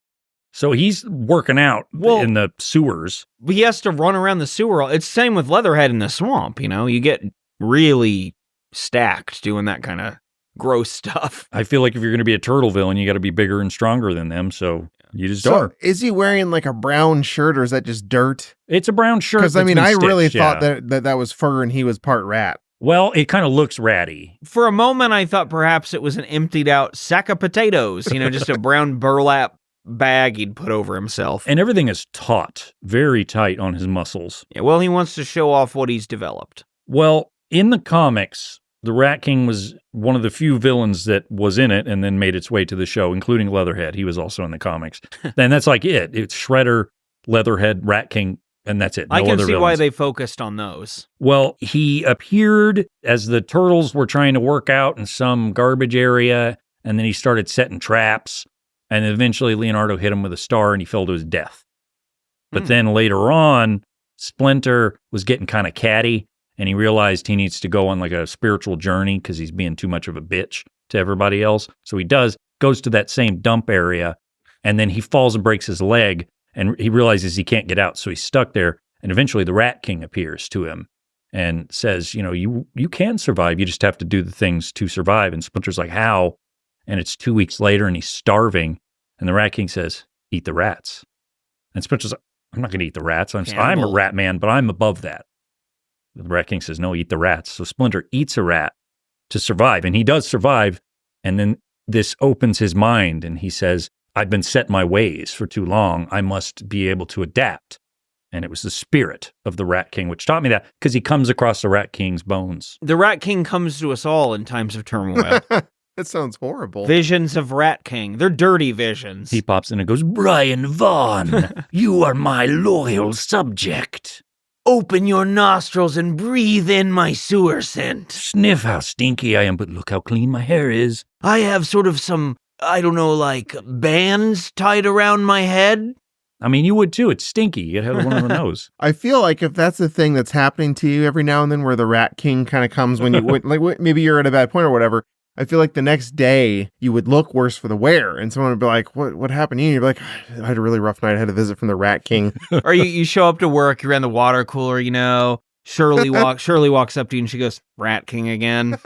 So he's working out in the sewers. He has to run around the sewer. It's the same with Leatherhead in the swamp, you know? You get really stacked doing that kind of gross stuff. I feel like if you're going to be a turtle villain, you got to be bigger and stronger than them, so you just are. Is he wearing like a brown shirt, or is that just dirt? It's a brown shirt. Because, I mean, I really thought that was fur and he was part rat. Well, it kind of looks ratty. For a moment, I thought perhaps it was an emptied out sack of potatoes, you know, just a brown burlap bag he'd put over himself. And everything is taut, very tight on his muscles. Yeah, well, he wants to show off what he's developed. Well, in the comics, the Rat King was one of the few villains that was in it and then made its way to the show, including Leatherhead. He was also in the comics. And that's like it. It's Shredder, Leatherhead, Rat King, and that's it. No I can other see villains. why they focused on those. Well, he appeared as the turtles were trying to work out in some garbage area, and then he started setting traps. And eventually Leonardo hit him with a star and he fell to his death. But then later on, Splinter was getting kind of catty and he realized he needs to go on like a spiritual journey because he's being too much of a bitch to everybody else. So he goes to that same dump area, and then he falls and breaks his leg and he realizes he can't get out. So he's stuck there. And eventually the Rat King appears to him and says, you know, you can survive. You just have to do the things to survive. And Splinter's like, how? And it's 2 weeks later and he's starving. And the Rat King says, eat the rats. And Splinter's like, I'm not going to eat the rats. I'm a rat man, but I'm above that. The Rat King says, no, eat the rats. So Splinter eats a rat to survive. And he does survive. And then this opens his mind. And he says, I've been set in my ways for too long. I must be able to adapt. And it was the spirit of the Rat King, which taught me that because he comes across the Rat King's bones. The Rat King comes to us all in times of turmoil. That sounds horrible. Visions of Rat King. They're dirty visions. He pops in and goes, Brian Vaughn, you are my loyal subject. Open your nostrils and breathe in my sewer scent. Sniff how stinky I am, but look how clean my hair is. I have sort of some, I don't know, like bands tied around my head. I mean, you would too. It's stinky. You'd have one on the nose. I feel like if that's the thing that's happening to you every now and then, where the Rat King kind of comes when you like maybe you're at a bad point or whatever. I feel like the next day you would look worse for the wear, and someone would be like, "What happened to you?" And you'd be like, "I had a really rough night. I had a visit from the Rat King." Or you show up to work, you're in the water cooler, you know. Shirley walks up to you and she goes, "Rat King again."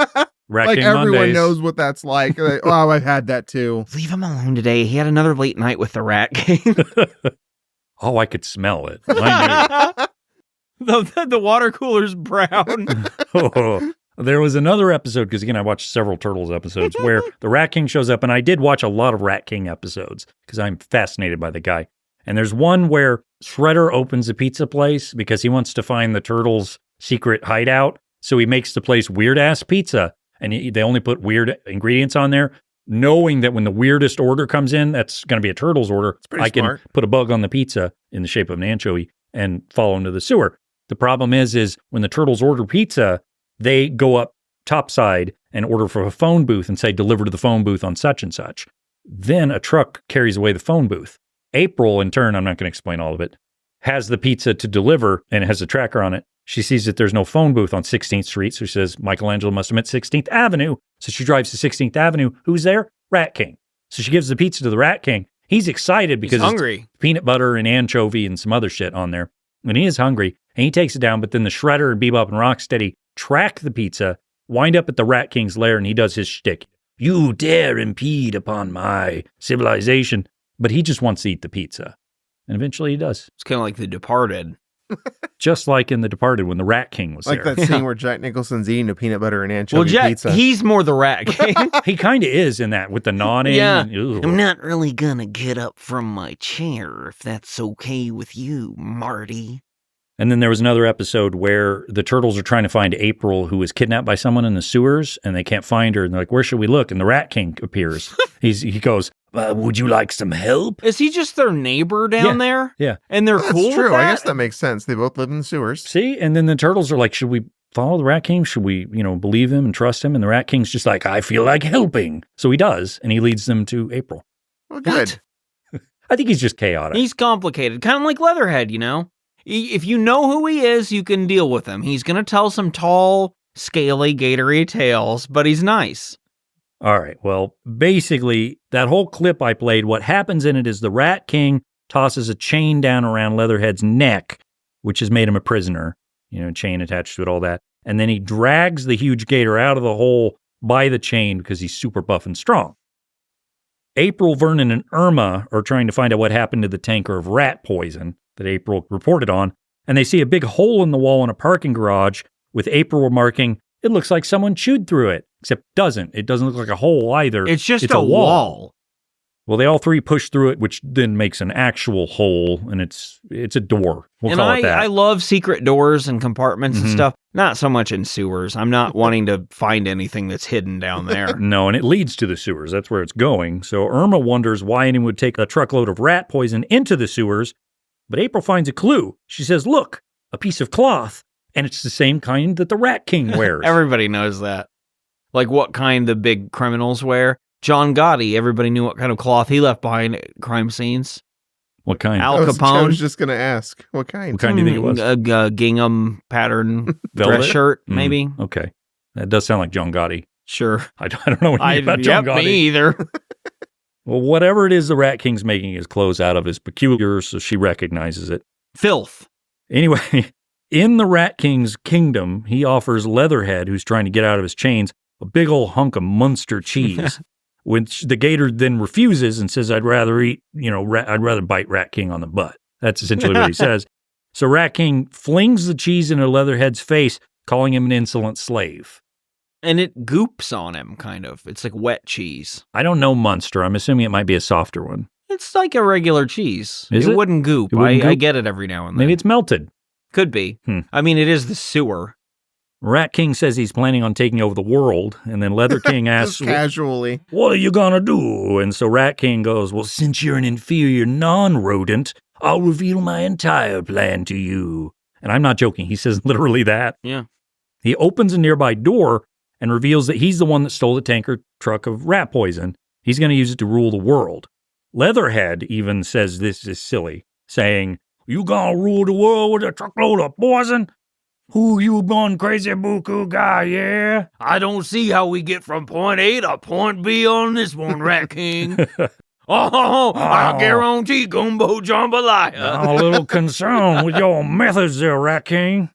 Rat like King everyone Mondays. knows what that's like. Like, oh, I've had that too. Leave him alone today. He had another late night with the Rat King. Oh, I could smell it. I knew. The water cooler's brown. Oh. There was another episode, because again, I watched several Turtles episodes, where the Rat King shows up, and I did watch a lot of Rat King episodes, because I'm fascinated by the guy. And there's one where Shredder opens a pizza place because he wants to find the Turtles' secret hideout, so he makes the place weird-ass pizza, and they only put weird ingredients on there, knowing that when the weirdest order comes in, that's going to be a Turtles order, I can put a bug on the pizza in the shape of an anchovy and fall into the sewer. The problem is when the Turtles order pizza, they go up topside and order from a phone booth and say, deliver to the phone booth on such and such. Then a truck carries away the phone booth. April, in turn, I'm not going to explain all of it, has the pizza to deliver and it has a tracker on it. She sees that there's no phone booth on 16th Street. So she says, Michelangelo must have meant 16th Avenue. So she drives to 16th Avenue. Who's there? Rat King. So she gives the pizza to the Rat King. He's excited because he's hungry. It's peanut butter and anchovy and some other shit on there. And he is hungry and he takes it down. But then the Shredder and Bebop and Rocksteady track the pizza, wind up at the Rat King's lair, and he does his shtick. You dare impede upon my civilization. But he just wants to eat the pizza. And eventually he does. It's kind of like The Departed. Just like in The Departed when the Rat King was like there. Like that scene where Jack Nicholson's eating a peanut butter and anchovy pizza. He's more the Rat King. He kind of is in that with the nodding. Yeah. And, I'm not really gonna get up from my chair if that's okay with you, Marty. And then there was another episode where the Turtles are trying to find April, who was kidnapped by someone in the sewers, and they can't find her. And they're like, where should we look? And the Rat King appears. He goes, would you like some help? Is he just their neighbor down there? Yeah. And they're That's cool true. with that? I guess that makes sense. They both live in the sewers. See? And then the Turtles are like, should we follow the Rat King? Should we, believe him and trust him? And the Rat King's just like, I feel like helping. So he does, and he leads them to April. Well, good. I think he's just chaotic. He's complicated. Kind of like Leatherhead, If you know who he is, you can deal with him. He's going to tell some tall, scaly, gatory tales, but he's nice. All right. Well, basically, that whole clip I played, what happens in it is the Rat King tosses a chain down around Leatherhead's neck, which has made him a prisoner, chain attached to it, all that. And then he drags the huge gator out of the hole by the chain because he's super buff and strong. April, Vernon, and Irma are trying to find out what happened to the tanker of rat poison that April reported on, and they see a big hole in the wall in a parking garage with April remarking, "It looks like someone chewed through it," except it doesn't look like a hole either. It's just a wall. Well, they all three push through it, which then makes an actual hole, and it's a door. We'll call it that. I love secret doors and compartments and stuff. Not so much in sewers. I'm not wanting to find anything that's hidden down there. No, and it leads to the sewers. That's where it's going. So Irma wonders why anyone would take a truckload of rat poison into the sewers, but April finds a clue. She says, "Look, a piece of cloth, and it's the same kind that the Rat King wears." Everybody knows that. Like what kind the big criminals wear. John Gotti, everybody knew what kind of cloth he left behind at crime scenes. What kind? Al Capone. I was just going to ask. What kind? What kind do you think it was? A gingham pattern dress shirt, maybe. Okay. That does sound like John Gotti. Sure. I don't know anything about John Gotti. Me either. Well, whatever it is the Rat King's making his clothes out of is peculiar, so she recognizes it. Filth. Anyway, in the Rat King's kingdom, he offers Leatherhead, who's trying to get out of his chains, a big old hunk of Munster cheese, which the gator then refuses and says, "I'd rather eat, I'd rather bite Rat King on the butt." That's essentially what he says. So Rat King flings the cheese into Leatherhead's face, calling him an insolent slave. And it goops on him, kind of. It's like wet cheese. I don't know Munster. I'm assuming it might be a softer one. It's like a regular cheese. Is it? Wouldn't goop. I get it every now and then. Maybe it's melted. Could be. I mean, it is the sewer. Rat King says he's planning on taking over the world, and then Leather King asks, Just casually, "What are you gonna do?" And so Rat King goes, "Well, since you're an inferior non-rodent, I'll reveal my entire plan to you." And I'm not joking. He says literally that. Yeah. He opens a nearby door and reveals that he's the one that stole the tanker truck of rat poison. He's going to use it to rule the world. Leatherhead even says this is silly, saying, "You gonna rule the world with a truckload of poison? Who you born crazy buku guy, yeah?" "I don't see how we get from point A to point B on this one, Rat King." I guarantee gumbo jambalaya. I'm a little concerned with your methods there, Rat King.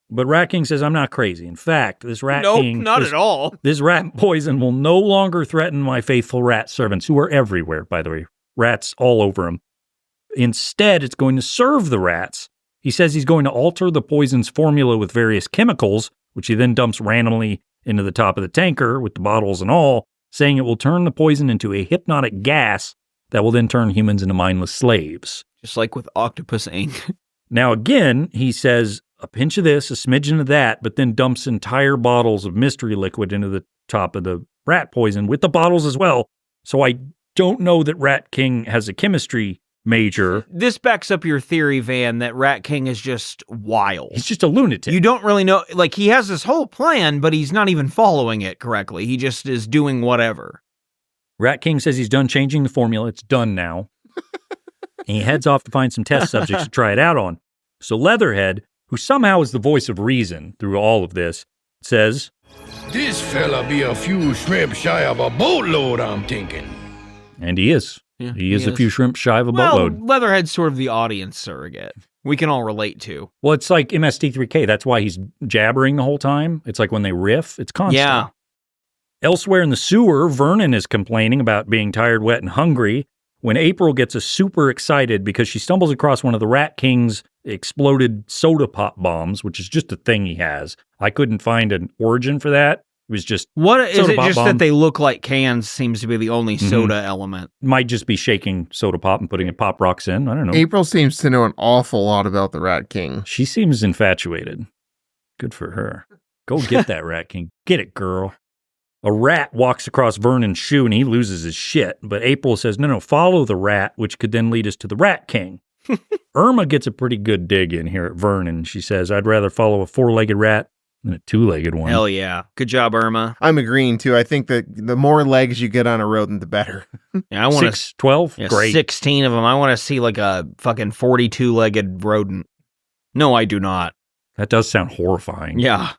But Rat King says, "I'm not crazy. In fact, this Rat King... Nope, not at all. This rat poison will no longer threaten my faithful rat servants," who are everywhere, by the way. Rats all over him. Instead, it's going to serve the rats. He says he's going to alter the poison's formula with various chemicals, which he then dumps randomly into the top of the tanker with the bottles and all, saying it will turn the poison into a hypnotic gas that will then turn humans into mindless slaves. Just like with octopus ink. Now, again, he says a pinch of this, a smidgen of that, but then dumps entire bottles of mystery liquid into the top of the rat poison with the bottles as well. So I don't know that Rat King has a chemistry major. This backs up your theory, Van, that Rat King is just wild. He's just a lunatic. You don't really know, like he has this whole plan, but he's not even following it correctly. He just is doing whatever. Rat King says he's done changing the formula. It's done now. And he heads off to find some test subjects to try it out on. So Leatherhead, who somehow is the voice of reason through all of this, says, "This fella be a few shrimp shy of a boatload, I'm thinking." And he is. Yeah, he is a few shrimp shy of a boatload. Leatherhead's sort of the audience surrogate. We can all relate to. Well, it's like MST3K. That's why he's jabbering the whole time. It's like when they riff, it's constant. Yeah. Elsewhere in the sewer, Vernon is complaining about being tired, wet, and hungry when April gets super excited because she stumbles across one of the Rat King's exploded soda pop bombs, which is just a thing he has. I couldn't find an origin for that. It was just what is it? Just bomb. That they look like cans seems to be the only soda element. Might just be shaking soda pop and putting pop rocks in. I don't know. April seems to know an awful lot about the Rat King. She seems infatuated. Good for her. Go get that Rat King. Get it, girl. A rat walks across Vernon's shoe and he loses his shit. But April says, no, follow the rat, which could then lead us to the Rat King. Irma gets a pretty good dig in here at Vernon. She says, I'd rather follow a four-legged rat than a two-legged one. Hell yeah. Good job, Irma. I'm agreeing, too. I think that the more legs you get on a rodent, the better. Yeah, I want 12? Yeah, great. 16 of them. I want to see like a fucking 42-legged rodent. No, I do not. That does sound horrifying. Yeah.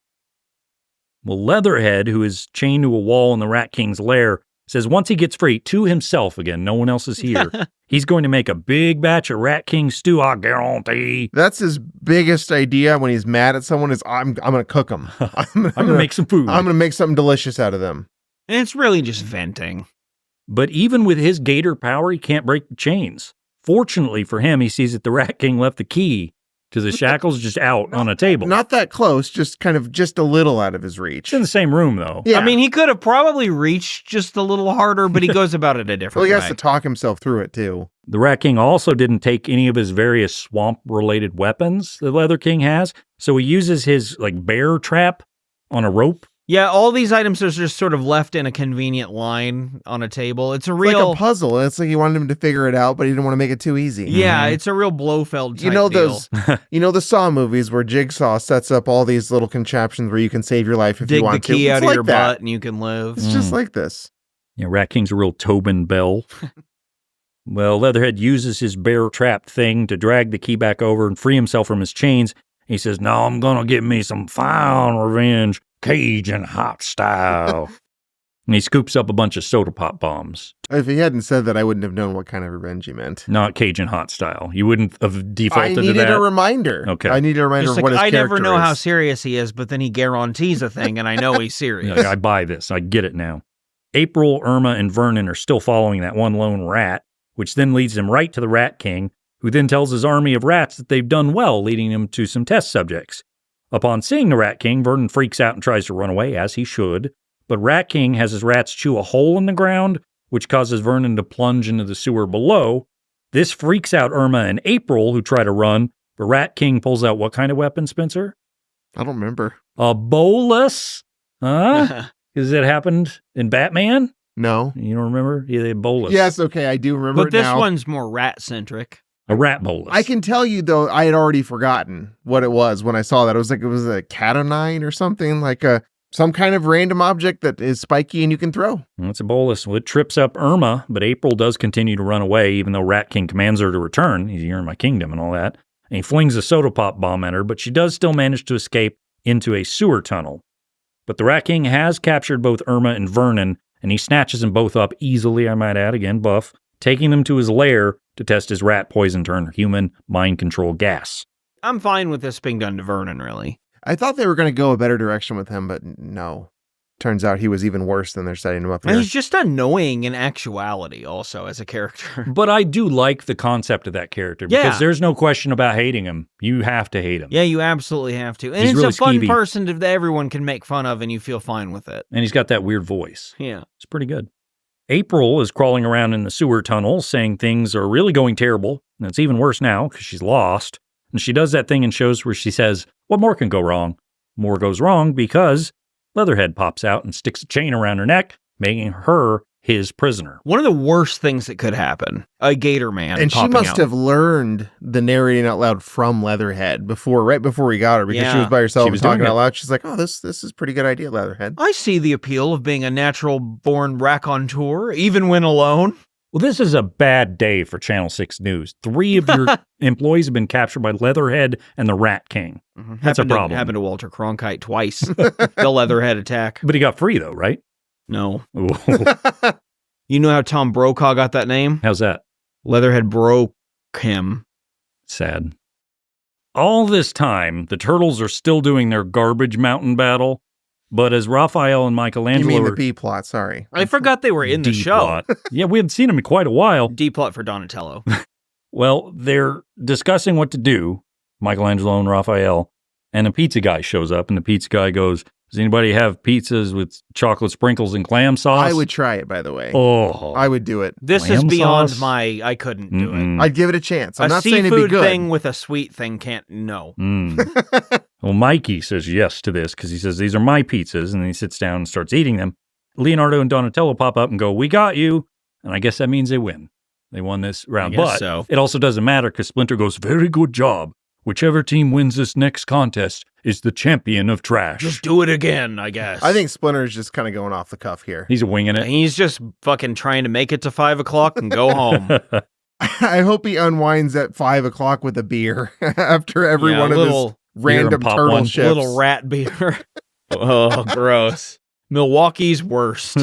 Well, Leatherhead, who is chained to a wall in the Rat King's lair, says once he gets free to himself again, no one else is here, he's going to make a big batch of Rat King stew, I guarantee. That's his biggest idea when he's mad at someone is, I'm going to cook them. I'm going to make some food. I'm going to make something delicious out of them. And it's really just venting. But even with his gator power, he can't break the chains. Fortunately for him, he sees that the Rat King left the key to the shackles just out on a table. Not that close, just a little out of his reach. It's in the same room, though. Yeah. I mean, he could have probably reached just a little harder, but he goes about it a different way. Well, he has to talk himself through it, too. The Rat King also didn't take any of his various swamp-related weapons the Leather King has, so he uses his bear trap on a rope. Yeah, all these items are just sort of left in a convenient line on a table. It's real like a puzzle. It's like he wanted him to figure it out, but he didn't want to make it too easy. Yeah, it's a real Blofeld type deal. The Saw movies where Jigsaw sets up all these little contraptions where you can save your life if you want to. Dig the key out of your that. butt and you can live. It's just like this. Yeah, Rat King's a real Tobin Bell. Well, Leatherhead uses his bear trap thing to drag the key back over and free himself from his chains. He says, "No, I'm gonna get me some fine revenge, Cajun hot style." And he scoops up a bunch of soda pop bombs. If he hadn't said that, I wouldn't have known what kind of revenge he meant. Not Cajun hot style. You wouldn't have defaulted to that? I needed a reminder. Okay. I needed a reminder of what his character is. I never know how serious he is, but then he guarantees a thing, and I know he's serious. I buy this. I get it now. April, Irma, and Vernon are still following that one lone rat, which then leads them right to the Rat King, who then tells his army of rats that they've done well, leading them to some test subjects. Upon seeing the Rat King, Vernon freaks out and tries to run away, as he should, but Rat King has his rats chew a hole in the ground, which causes Vernon to plunge into the sewer below. This freaks out Irma and April, who try to run, but Rat King pulls out what kind of weapon, Spencer? I don't remember. A bolus? Huh? Because it happened in Batman? No. You don't remember? Yeah, they had bolus. Yes, okay, I do remember but this now. one's more rat-centric. A rat bolus. I can tell you, though, I had already forgotten what it was when I saw that. It was a catonine or something, some kind of random object that is spiky and you can throw. Well, it's a bolus. Well, it trips up Irma, but April does continue to run away, even though Rat King commands her to return. You're in my kingdom and all that. And he flings a soda pop bomb at her, but she does still manage to escape into a sewer tunnel. But the Rat King has captured both Irma and Vernon, and he snatches them both up easily, I might add, again, buff, taking them to his lair to test his rat poison turn human mind control gas. I'm fine with this being done to Vernon, really. I thought they were going to go a better direction with him, but no. Turns out he was even worse than they're setting him up here. And he's just annoying in actuality also as a character. But I do like the concept of that character because there's no question about hating him. You have to hate him. Yeah, you absolutely have to. And he's it's really a fun skeevy. person that everyone can make fun of and you feel fine with it. And he's got that weird voice. Yeah. It's pretty good. April is crawling around in the sewer tunnel saying things are really going terrible. And it's even worse now because she's lost. And she does that thing in shows where she says, what more can go wrong? More goes wrong because Leatherhead pops out and sticks a chain around her neck, making her his prisoner. One of the worst things that could happen, a gator man and she must have learned the narrating out loud from Leatherhead right before he got her, because she was by herself and talking out loud. She's like, oh, this is a pretty good idea, Leatherhead. I see the appeal of being a natural-born raconteur, even when alone. Well, this is a bad day for Channel 6 News. 3 of your employees have been captured by Leatherhead and the Rat King. Mm-hmm. That's a problem. Happened to Walter Cronkite twice. The Leatherhead attack. But he got free, though, right? No. You know how Tom Brokaw got that name? How's that? Leatherhead broke him. Sad. All this time, the Turtles are still doing their garbage mountain battle. But as Raphael and Michelangelo... You mean the B-plot, sorry. I forgot they were in the show. Yeah, we haven't seen them in quite a while. D-plot for Donatello. Well, they're discussing what to do, Michelangelo and Raphael, and a pizza guy shows up, and the pizza guy goes, does anybody have pizzas with chocolate sprinkles and clam sauce? I would try it, by the way. Oh. I would do it. This Clam is beyond sauce? I couldn't do it. I'd give it a chance. I'm not saying it'd be seafood good. thing with a sweet thing can't, no. Well, Mikey says yes to this because he says, these are my pizzas, and then he sits down and starts eating them. Leonardo and Donatello pop up and go, we got you, and I guess that means they win. They won this round, but it also doesn't matter because Splinter goes, very good job. Whichever team wins this next contest is the champion of trash. Just do it again, I guess. I think Splinter's just kind of going off the cuff here. He's winging it. He's just fucking trying to make it to 5 o'clock and go home. I hope he unwinds at 5 o'clock with a beer after every one of his random turtle ships. Little rat beer. Oh, gross. Milwaukee's worst.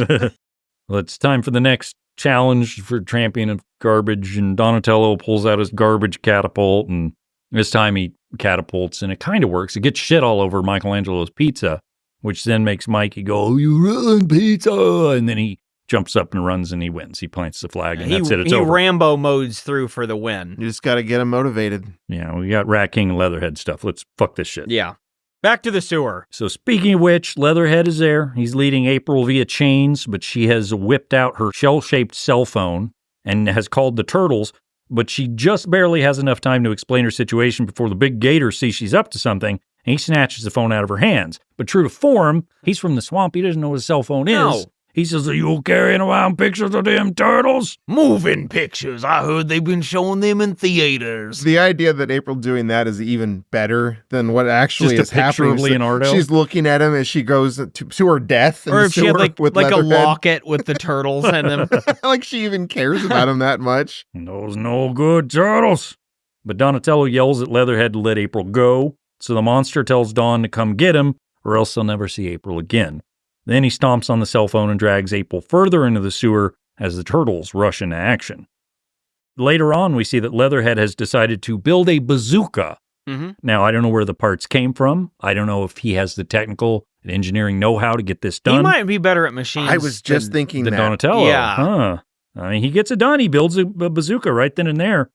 Well, it's time for the next challenge for champion of garbage, and Donatello pulls out his garbage catapult, and this time he catapults, and it kind of works. It gets shit all over Michelangelo's pizza, which then makes Mikey go, "Oh, you ruined pizza!" And then he jumps up and runs, and he wins. He plants the flag, and that's it. It's over. He Rambo modes through for the win. You just got to get him motivated. Yeah, we got Rat King and Leatherhead stuff. Let's fuck this shit. Yeah. Back to the sewer. So speaking of which, Leatherhead is there. He's leading April via chains, but she has whipped out her shell-shaped cell phone and has called the Turtles, but she just barely has enough time to explain her situation before the big gator sees she's up to something, and he snatches the phone out of her hands. But true to form, he's from the swamp. He doesn't know what a cell phone is. He says, "Are you carrying around pictures of them turtles?" Moving pictures. I heard they've been showing them in theaters. The idea that April doing that is even better than what actually Just is a picture happening. of Leonardo. She's looking at him as she goes to her death. Or if she had like a Leatherhead. locket with the turtles in them. Like she even cares about him that much. Those no good turtles. But Donatello yells at Leatherhead to let April go, so the monster tells Dawn to come get him, or else they'll never see April again. Then he stomps on the cell phone and drags April further into the sewer as the turtles rush into action. Later on, we see that Leatherhead has decided to build a bazooka. Mm-hmm. Now, I don't know where the parts came from. I don't know if he has the technical and engineering know-how to get this done. He might be better at machines. I was just thinking than that. Donatello. Yeah. Huh. I mean, he gets it done. He builds a bazooka right then and there.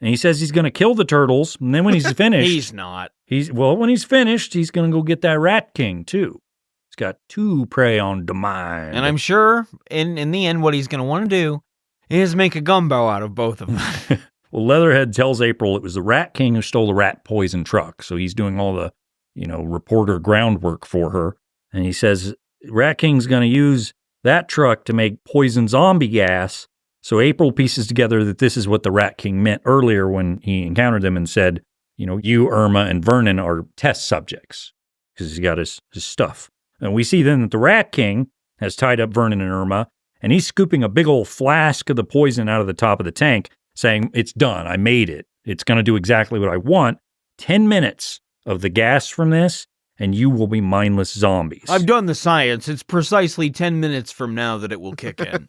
And he says he's going to kill the turtles. And then when he's finished... He's not. When he's finished, he's going to go get that Rat King, too. He's got to prey on the mind. And I'm sure in the end, what he's going to want to do is make a gumbo out of both of them. Well, Leatherhead tells April it was the Rat King who stole the rat poison truck. So he's doing all the, reporter groundwork for her. And he says Rat King's going to use that truck to make poison zombie gas. So April pieces together that this is what the Rat King meant earlier when he encountered them and said, you, Irma, and Vernon are test subjects because he's got his stuff. And we see then that the Rat King has tied up Vernon and Irma, and he's scooping a big old flask of the poison out of the top of the tank, saying, "It's done. I made it. It's going to do exactly what I want. 10 minutes of the gas from this, and you will be mindless zombies." I've done the science. It's precisely 10 minutes from now that it will kick in.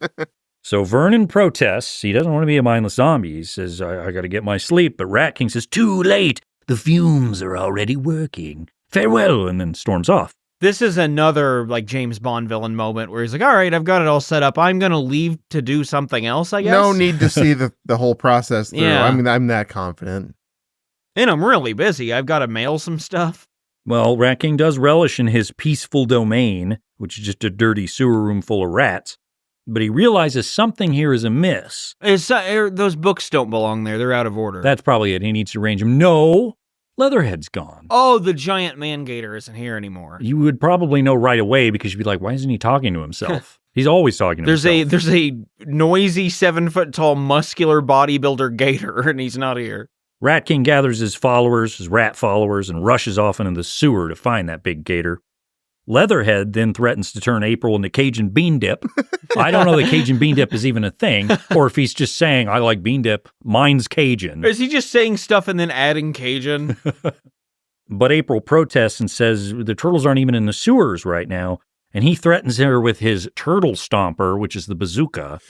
So Vernon protests. He doesn't want to be a mindless zombie. He says, I got to get my sleep. But Rat King says, "Too late. The fumes are already working. Farewell," and then storms off. This is another James Bond villain moment where he's like, "All right, I've got it all set up. I'm going to leave to do something else, I guess." No need to see the whole process through. Yeah. I mean, I'm that confident. And I'm really busy. I've got to mail some stuff. Well, Rat King does relish in his peaceful domain, which is just a dirty sewer room full of rats. But he realizes something here is amiss. Those books don't belong there. They're out of order. That's probably it. He needs to arrange them. No, Leatherhead's gone. Oh, the giant man gator isn't here anymore. You would probably know right away because you'd be like, why isn't he talking to himself? He's always talking to himself. There's a noisy 7-foot-tall muscular bodybuilder gator, and he's not here. Rat King gathers his rat followers, and rushes off into the sewer to find that big gator. Leatherhead then threatens to turn April into Cajun bean dip. I don't know that Cajun bean dip is even a thing, or if he's just saying, "I like bean dip, mine's Cajun." Is he just saying stuff and then adding Cajun? But April protests and says the turtles aren't even in the sewers right now, and he threatens her with his turtle stomper, which is the bazooka.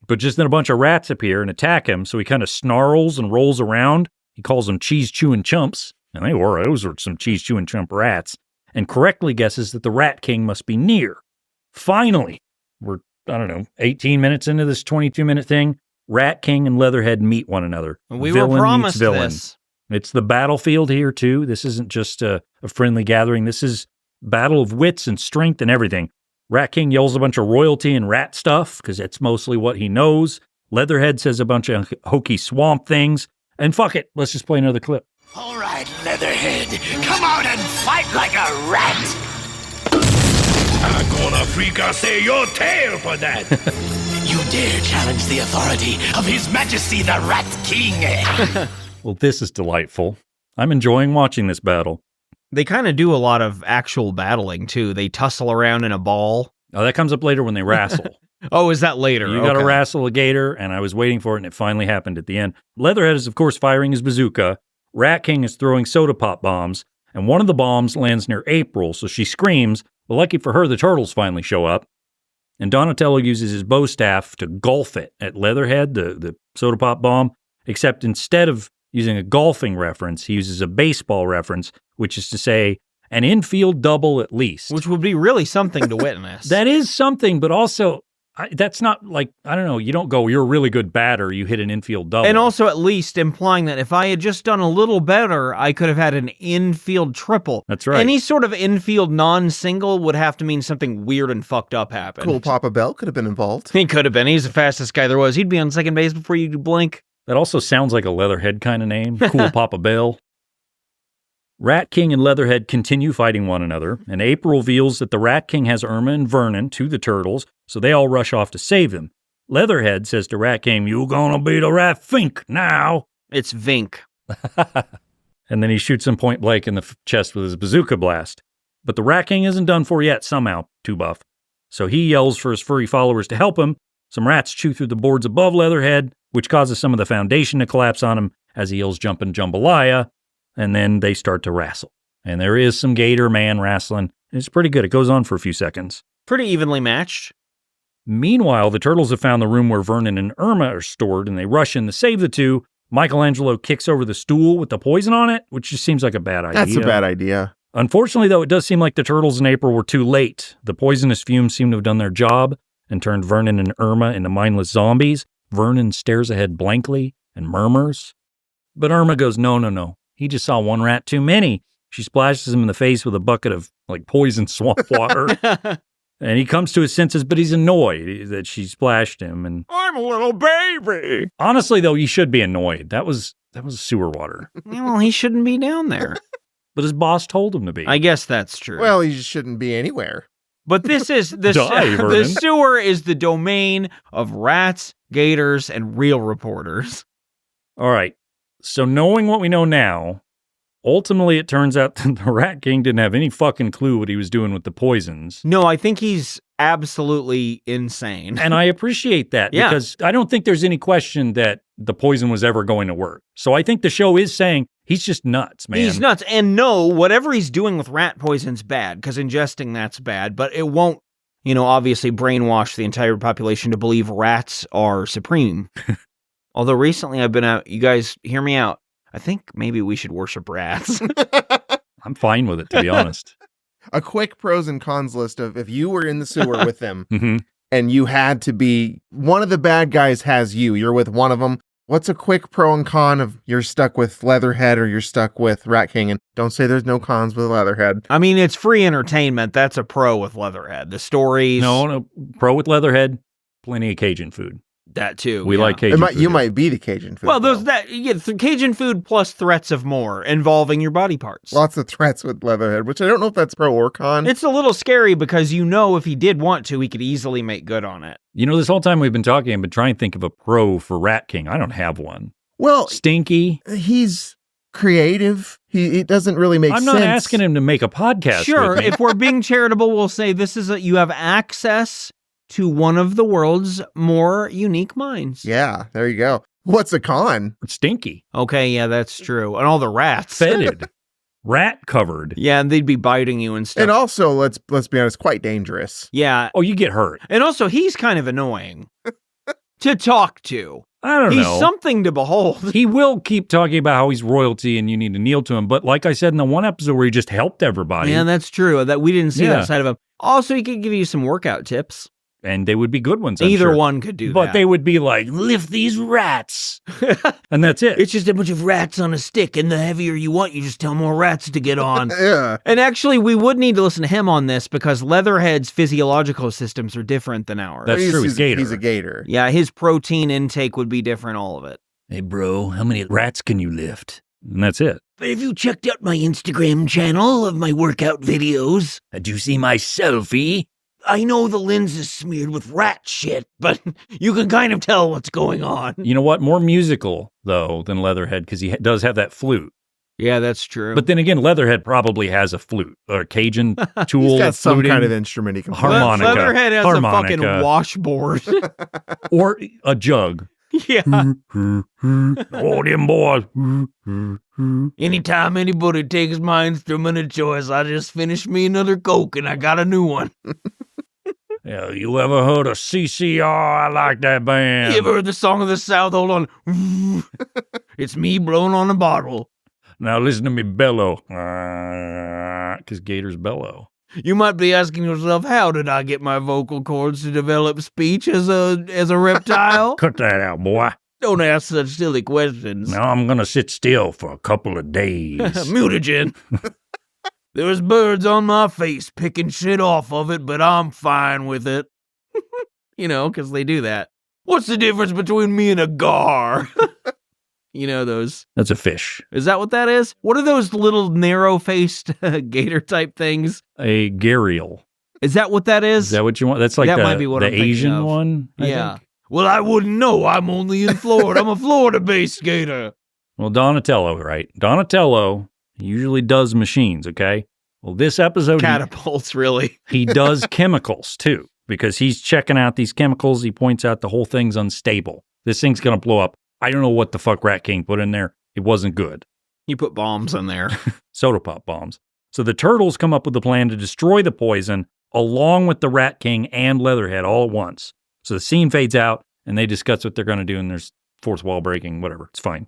But just then a bunch of rats appear and attack him, so he kind of snarls and rolls around. He calls them cheese-chewing chumps, and those were some cheese-chewing chump rats, and correctly guesses that the Rat King must be near. Finally, we're, 18 minutes into this 22-minute thing, Rat King and Leatherhead meet one another. We Villain were promised meets villain. this. It's the battlefield here, too. This isn't just a friendly gathering. This is battle of wits and strength and everything. Rat King yells a bunch of royalty and rat stuff, because that's mostly what he knows. Leatherhead says a bunch of hokey swamp things. And fuck it, let's just play another clip. All right, Leatherhead, come out and fight like a rat. I'm gonna fricassee your tail for that. You dare challenge the authority of His Majesty the Rat King? Well, this is delightful. I'm enjoying watching this battle. They kind of do a lot of actual battling, too. They tussle around in a ball. Oh, that comes up later when they wrestle. Oh, is that later? You got to wrestle a gator, and I was waiting for it, and it finally happened at the end. Leatherhead is, of course, firing his bazooka. Rat King is throwing soda pop bombs, and one of the bombs lands near April, so she screams, but lucky for her, the turtles finally show up, and Donatello uses his bow staff to golf it at Leatherhead, the soda pop bomb, except instead of using a golfing reference, he uses a baseball reference, which is to say, an infield double at least. Which would be really something to witness. That is something, but also, that's not like, I don't know, you don't go, you're a really good batter, you hit an infield double. And also at least implying that if I had just done a little better, I could have had an infield triple. That's right. Any sort of infield non-single would have to mean something weird and fucked up happened. Cool Papa Bell could have been involved. He could have been. He's the fastest guy there was. He'd be on second base before you could blink. That also sounds like a Leatherhead kind of name. Cool Papa Bell. Rat King and Leatherhead continue fighting one another, and April reveals that the Rat King has Irma and Vernon to the turtles, so they all rush off to save them. Leatherhead says to Rat King, "You gonna be the Rat Fink now." It's Vink. And then he shoots him point blank in the chest with his bazooka blast. But the Rat King isn't done for yet somehow, too buff. So he yells for his furry followers to help him. Some rats chew through the boards above Leatherhead, which causes some of the foundation to collapse on him as he yells "Jumpin' Jambalaya," and then they start to wrestle. And there is some gator man wrestling. It's pretty good. It goes on for a few seconds. Pretty evenly matched. Meanwhile, the turtles have found the room where Vernon and Irma are stored, and they rush in to save the two. Michelangelo kicks over the stool with the poison on it, which just seems like a bad idea. That's a bad idea. Unfortunately, though, it does seem like the turtles in April were too late. The poisonous fumes seem to have done their job and turned Vernon and Irma into mindless zombies. Vernon stares ahead blankly and murmurs. But Irma goes, no. He just saw one rat too many. She splashes him in the face with a bucket of, poison swamp water. And he comes to his senses, but he's annoyed that she splashed him. And I'm a little baby. Honestly, though, he should be annoyed. That was sewer water. Well, he shouldn't be down there. But his boss told him to be. I guess that's true. Well, he just shouldn't be anywhere. But this is the sewer is the domain of rats, gators, and real reporters. All right. So knowing what we know now, ultimately it turns out that the Rat King didn't have any fucking clue what he was doing with the poisons. No, I think he's absolutely insane. And I appreciate that because I don't think there's any question that the poison was ever going to work. So I think the show is saying he's just nuts, man. He's nuts. And no, whatever he's doing with rat poison's bad because ingesting that's bad, but it won't, obviously brainwash the entire population to believe rats are supreme. Although recently I've been out, you guys hear me out. I think maybe we should worship rats. I'm fine with it, to be honest. A quick pros and cons list of if you were in the sewer with them Mm-hmm. and you had to be, one of the bad guys has you're with one of them. What's a quick pro and con of you're stuck with Leatherhead or you're stuck with Rat King? And don't say there's no cons with Leatherhead. I mean, it's free entertainment. That's a pro with Leatherhead. The stories. No, pro with Leatherhead, plenty of Cajun food. That too. We like Cajun food. You might be the Cajun food. Well, Cajun food plus threats of more involving your body parts. Lots of threats with Leatherhead, which I don't know if that's pro or con. It's a little scary because if he did want to, he could easily make good on it. This whole time we've been talking, I've been trying to think of a pro for Rat King. I don't have one. Well, Stinky. He's creative. It doesn't really make sense. I'm not asking him to make a podcast. Sure, with me. if we're being charitable, we'll say you have access to one of the world's more unique minds. Yeah, there you go. What's a con? Stinky. Okay, yeah, that's true. And all the rats. Fetid. Rat covered. Yeah, and they'd be biting you and stuff. And also, let's be honest, quite dangerous. Yeah. Oh, you get hurt. And also, he's kind of annoying to talk to. I don't know. He's something to behold. He will keep talking about how he's royalty and you need to kneel to him. But like I said in the one episode where he just helped everybody. Yeah, that's true. That we didn't see that side of him. Also, he could give you some workout tips. And they would be good ones, I'm Either sure. one could do that. But they would be like, lift these rats. And that's it. It's just a bunch of rats on a stick, and the heavier you want, you just tell more rats to get on. Yeah. And actually, we would need to listen to him on this because Leatherhead's physiological systems are different than ours. That's true. He's He's a gator. Yeah, his protein intake would be different, all of it. Hey, bro, how many rats can you lift? And that's it. Have you checked out my Instagram channel of my workout videos? Did you see my selfie? I know the lens is smeared with rat shit, but you can kind of tell what's going on. You know what? More musical, though, than Leatherhead, because he does have that flute. Yeah, that's true. But then again, Leatherhead probably has a flute or a Cajun tool. He's got some fluting, kind of instrument he can play. harmonica. Leatherhead has harmonica. a fucking washboard. Or a jug. Yeah. Oh, them boys. Anytime anybody takes my instrument of choice, I just finish me another Coke and I got a new one. Yeah, you ever heard of CCR? I like that band. You ever heard the song of the South? Hold on. It's me blowing on a bottle. Now listen to me bellow. Because gators bellow. You might be asking yourself, how did I get my vocal cords to develop speech as a reptile? Cut that out, boy. Don't ask such silly questions. Now I'm going to sit still for a couple of days. Mutagen. There was birds on my face picking shit off of it, but I'm fine with it. You know, because they do that. What's the difference between me and a gar? You know those. That's a fish. Is that what that is? What are those little narrow-faced gator-type things? A gharial. Is that what that is? Is that what you want? That's like That the, might be what the I'm thinking Asian of. one? I Yeah. think. Well, I wouldn't know. I'm only in Florida. I'm a Florida-based gator. Well, Donatello, right? Donatello usually does machines, okay? Well, this episode, Catapults, really. he does chemicals, too, because he's checking out these chemicals. He points out the whole thing's unstable. This thing's going to blow up. I don't know what the fuck Rat King put in there. It wasn't good. You put bombs in there. Soda pop bombs. So the turtles come up with a plan to destroy the poison along with the Rat King and Leatherhead all at once. So the scene fades out and they discuss what they're going to do and there's fourth wall breaking, whatever. It's fine.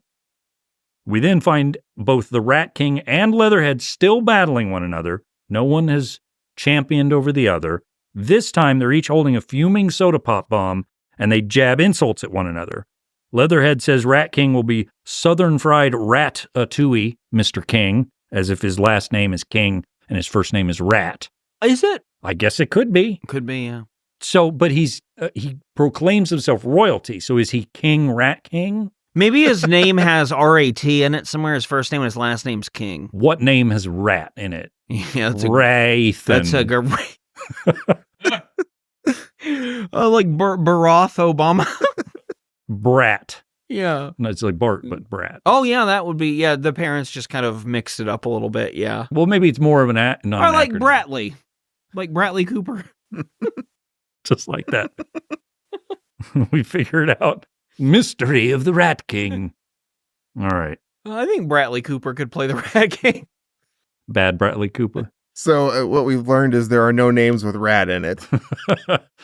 We then find both the Rat King and Leatherhead still battling one another. No one has championed over the other. This time they're each holding a fuming soda pop bomb and they jab insults at one another. Leatherhead says Rat King will be Southern Fried Rat-a-tooey, Mr. King, as if his last name is King and his first name is Rat. Is it? I guess it could be. Could be, yeah. So, but he proclaims himself royalty. So is he King Rat King? Maybe his name has R-A-T in it somewhere. His first name and his last name's King. What name has Rat in it? Yeah, that's Wraithen. That's a great... like Barack Obama. Brat. Yeah. No, it's like Bart, but Brat. Oh, yeah, that would be... Yeah, the parents just kind of mixed it up a little bit, yeah. Well, maybe it's more of an not I like acronym. Bratley. Like Bratley Cooper. Just like that. We figured out mystery of the Rat King. All right. I think Bratley Cooper could play the Rat King. Bad Bradley Cooper. So what we've learned is there are no names with rat in it.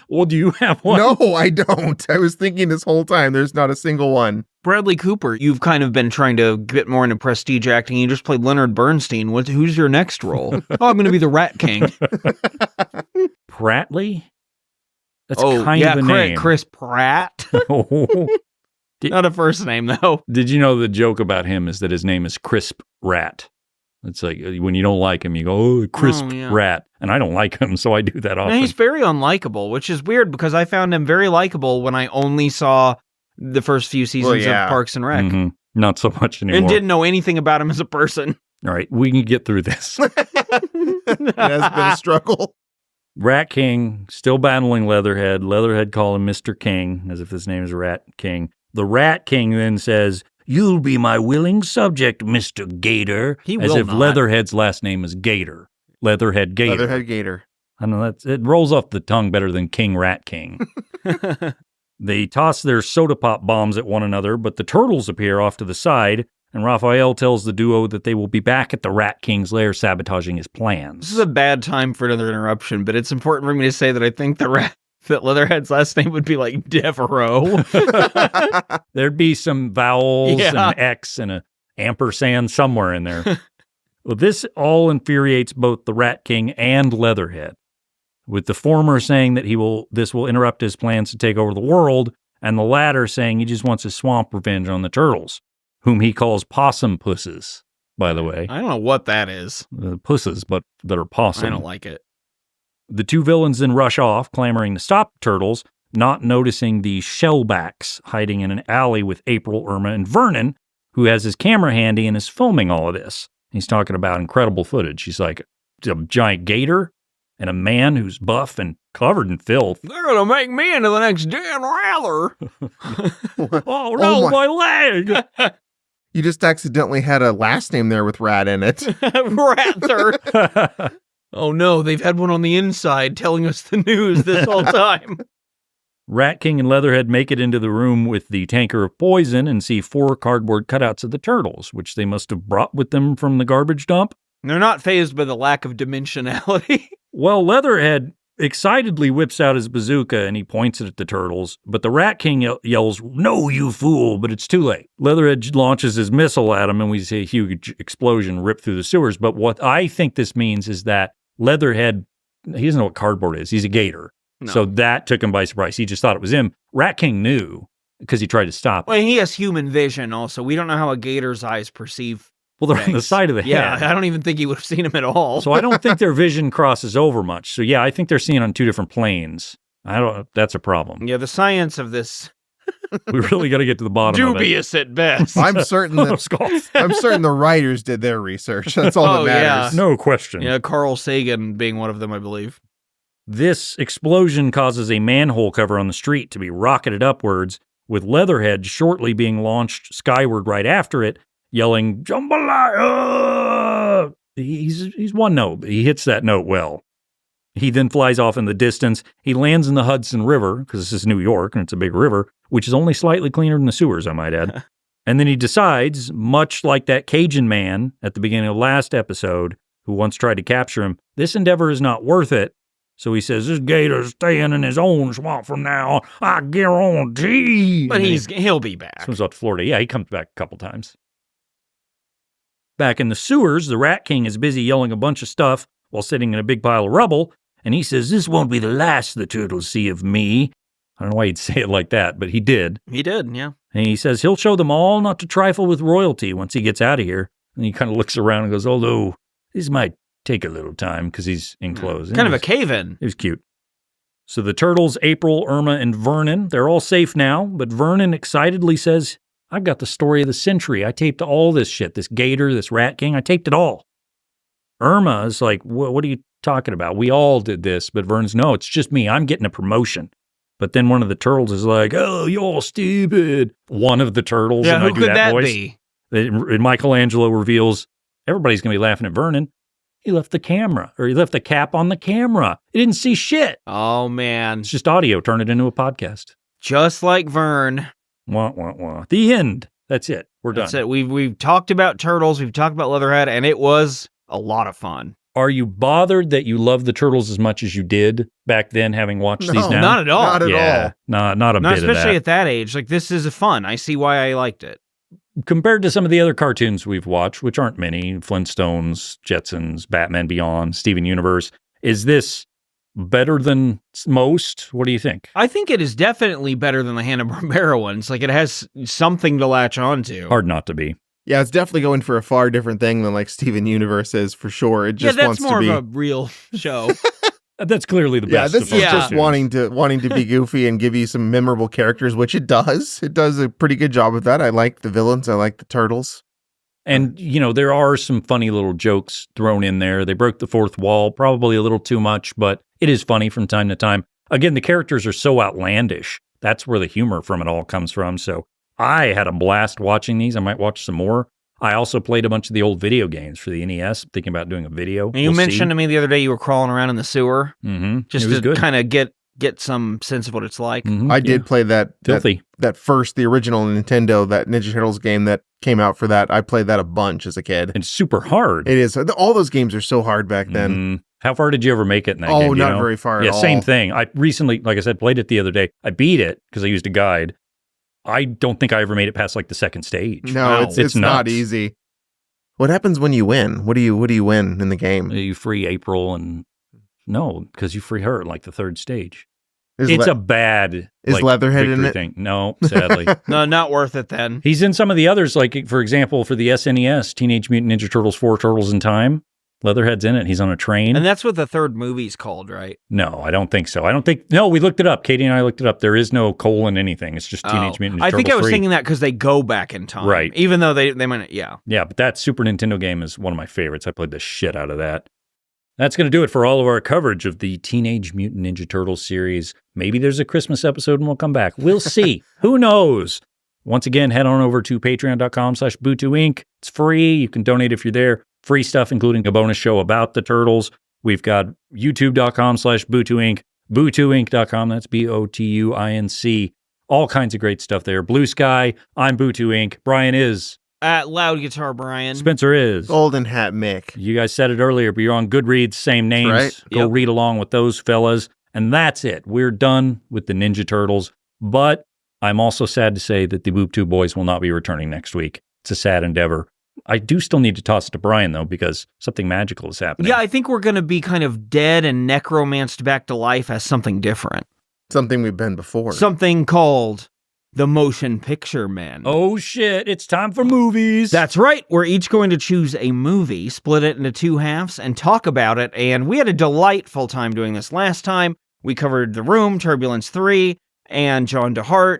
Well, do you have one? No, I don't. I was thinking this whole time there's not a single one. Bradley Cooper, you've kind of been trying to get more into prestige acting. You just played Leonard Bernstein. Who's your next role? Oh, I'm going to be the Rat King. Pratley? That's kind of a name. Chris Pratt. Not a first name, though. Did you know the joke about him is that his name is Crisp Rat? It's like when you don't like him, you go, oh, Crisp Rat. And I don't like him, so I do that often. And he's very unlikable, which is weird because I found him very likable when I only saw the first few seasons of Parks and Rec. Mm-hmm. Not so much anymore. And didn't know anything about him as a person. All right, we can get through this. It has been a struggle. Rat King still battling Leatherhead. Leatherhead called him Mr. King, as if his name is Rat King. The Rat King then says, "You'll be my willing subject, Mr. Gator." He as will if not. Leatherhead's last name is Gator. Leatherhead Gator. Leatherhead Gator. I know it rolls off the tongue better than King Rat King. They toss their soda pop bombs at one another, but the turtles appear off to the side, and Raphael tells the duo that they will be back at the Rat King's lair sabotaging his plans. This is a bad time for another interruption, but it's important for me to say that I think that Leatherhead's last name would be like Devereaux. There'd be some vowels Yeah. and an X and an ampersand somewhere in there. Well, this all infuriates both the Rat King and Leatherhead, with the former saying that this will interrupt his plans to take over the world, and the latter saying he just wants his swamp revenge on the turtles, whom he calls possum pusses, by the way. I don't know what that is. Pusses, but that are possum. I don't like it. The two villains then rush off, clamoring to stop the turtles, not noticing the shellbacks hiding in an alley with April, Irma, and Vernon, who has his camera handy and is filming all of this. He's talking about incredible footage. He's like a giant gator and a man who's buff and covered in filth. They're going to make me into the next Dan Rather. Oh no, my leg! You just accidentally had a last name there with rat in it. Rather. Oh no, they've had one on the inside telling us the news this whole time. Rat King and Leatherhead make it into the room with the tanker of poison and see 4 cardboard cutouts of the turtles, which they must have brought with them from the garbage dump. They're not fazed by the lack of dimensionality. Well, Leatherhead excitedly whips out his bazooka and he points it at the turtles, but the Rat King yells, "No, you fool," but it's too late. Leatherhead launches his missile at him and we see a huge explosion rip through the sewers. But what I think this means is that Leatherhead, he doesn't know what cardboard is. He's a gator. No. So that took him by surprise. He just thought it was him. Rat King knew because he tried to stop Well, him. he has human vision also. We don't know how a gator's eyes perceive. Well, they're on the things. side of the Yeah, head. I don't even think he would have seen him at all. So I don't think their vision crosses over much. So yeah, I think they're seeing on 2 different planes. That's a problem. Yeah, the science of this We really got to get to the bottom of it. dubious at best. I'm certain the writers did their research. That's all Oh, that matters. No question. Yeah, Carl Sagan being one of them, I believe. This explosion causes a manhole cover on the street to be rocketed upwards, with Leatherhead shortly being launched skyward right after it, yelling, "Jambalaya!" He's one note, but he hits that note well. He then flies off in the distance. He lands in the Hudson River, because this is New York and it's a big river, which is only slightly cleaner than the sewers, I might add. And then he decides, much like that Cajun man at the beginning of last episode, who once tried to capture him, this endeavor is not worth it. So he says, "This gator's staying in his own swamp from now, I guarantee." But And he'll be back. swims out to Florida. Yeah, he comes back a couple times. Back in the sewers, the Rat King is busy yelling a bunch of stuff while sitting in a big pile of rubble, and he says, "This won't be the last the turtles see of me." I don't know why he'd say it like that, but he did. He did, yeah. And he says he'll show them all not to trifle with royalty once he gets out of here. And he kind of looks around and goes, "Although this might take a little time," because he's enclosed. Kind of a cave-in. It was cute. So the turtles, April, Irma, and Vernon, they're all safe now, but Vernon excitedly says, "I've got the story of the century. I taped all this shit, this gator, this Rat King, I taped it all." Irma is like, what are you talking about? We all did this. But Vernon's, "No, it's just me. I'm getting a promotion." But then one of the turtles is like, "Oh, you're stupid." One of the turtles. Yeah, and who I do could that that voice. be? And Michelangelo reveals, everybody's going to be laughing at Vernon. He left the camera, or he left the cap on the camera. He didn't see shit. Oh, man. It's just audio. Turn it into a podcast. Just like Vern. Wah, wah, wah. The end. That's it. We're done. That's it. We've talked about turtles. We've talked about Leatherhead, and it was a lot of fun. Are you bothered that you love the turtles as much as you did back then, having watched these now? Not at all. Not at all. Not a bit of that. Especially at that age. Like, this is fun. I see why I liked it. Compared to some of the other cartoons we've watched, which aren't many, Flintstones, Jetsons, Batman Beyond, Steven Universe, is this better than most? What do you think? I think it is definitely better than the Hanna-Barbera ones. Like, it has something to latch onto. Hard not to be. Yeah, it's definitely going for a far different thing than like Steven Universe is for sure. It just that's wants more to be of a real show. That's clearly the yeah, best. this of is both just cartoons. wanting to be goofy and give you some memorable characters, which it does. It does a pretty good job of that. I like the villains. I like the turtles. And, there are some funny little jokes thrown in there. They broke the fourth wall, probably a little too much, but it is funny from time to time. Again, the characters are so outlandish. That's where the humor from it all comes from. So I had a blast watching these. I might watch some more. I also played a bunch of the old video games for the NES, thinking about doing a video. And you mentioned to me the other day you were crawling around in the sewer. Mm-hmm. Just to kind of get some sense of what it's like. Mm-hmm. I did play that Filthy. that first, the original Nintendo, that Ninja Turtles game that came out for that. I played that a bunch as a kid. It's super hard. It is. All those games are so hard back then. Mm-hmm. How far did you ever make it in that game? Oh, do you not know? very far Yeah, at all. same thing. I recently, like I said, played it the other day. I beat it because I used a guide. I don't think I ever made it past like the second stage. No, Wow. it's not nuts. easy. What happens when you win? What do you win in the game? You free April and no, because you free her at like the third stage. Is It's Le- a bad is Leatherhead in victory it? thing. No, sadly. No, not worth it then. He's in some of the others, like for example, for the SNES, Teenage Mutant Ninja Turtles 4 Turtles in Time. Leatherhead's in it. He's on a train. And that's what the third movie's called, right? No, I don't think so. No, we looked it up. Katie and I looked it up. There is no colon anything. It's just Teenage Mutant Ninja I Turtles think I was 3. thinking that because they go back in time. Right. Even though they might, yeah. Yeah, but that Super Nintendo game is one of my favorites. I played the shit out of that. That's going to do it for all of our coverage of the Teenage Mutant Ninja Turtles series. Maybe there's a Christmas episode and we'll come back. We'll see. Who knows? Once again, head on over to patreon.com/Bootu Inc. It's free. You can donate if you're there. Free stuff, including a bonus show about the turtles. We've got youtube.com/Bootu Inc., Bootuinc.com. That's BOTUINC. All kinds of great stuff there. Blue Sky. I'm Bootu Inc. Brian is. At Loud Guitar Brian. Spencer is. Golden Hat Mick. You guys said it earlier, but you're on Goodreads, same names. Right. Go read along with those fellas. And that's it. We're done with the Ninja Turtles. But I'm also sad to say that the Bootu boys will not be returning next week. It's a sad endeavor. I do still need to toss it to Brian, though, because something magical is happening. Yeah, I think we're going to be kind of dead and necromanced back to life as something different. Something we've been before. Something called the Motion Picture Men. Oh, shit. It's time for movies. That's right. We're each going to choose a movie, split it into two halves, and talk about it. And we had a delightful time doing this last time. We covered The Room, Turbulence 3, and John DeHart,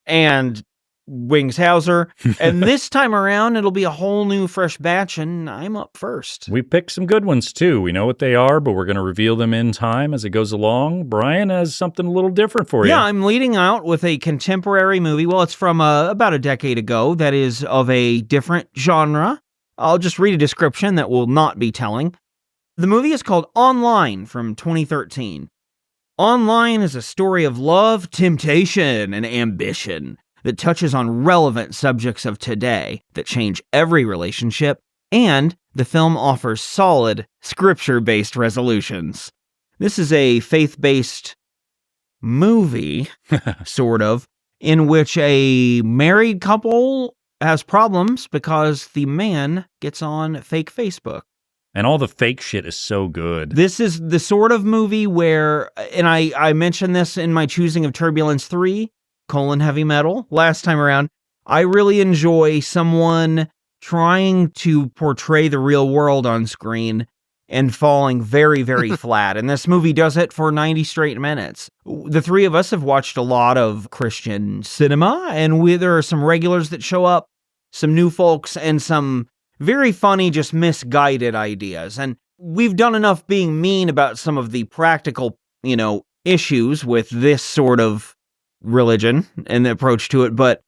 and Wings Hauser. And this time around, it'll be a whole new fresh batch, and I'm up first. We picked some good ones, too. We know what they are, but we're going to reveal them in time as it goes along. Brian has something a little different for you. Yeah, I'm leading out with a contemporary movie. Well, it's from about a decade ago that is of a different genre. I'll just read a description that will not be telling. The movie is called Online from 2013. Online is a story of love, temptation, and ambition that touches on relevant subjects of today that change every relationship, and the film offers solid, scripture-based resolutions. This is a faith-based movie, sort of, in which a married couple has problems because the man gets on fake Facebook. And all the fake shit is so good. This is the sort of movie where, and I mentioned this in my choosing of Turbulence 3, heavy metal last time around. I really enjoy someone trying to portray the real world on screen and falling very, very flat. And this movie does it for 90 straight minutes. The three of us have watched a lot of Christian cinema, and there are some regulars that show up, some new folks, and some very funny, just misguided ideas. And we've done enough being mean about some of the practical, issues with this sort of religion and the approach to it, but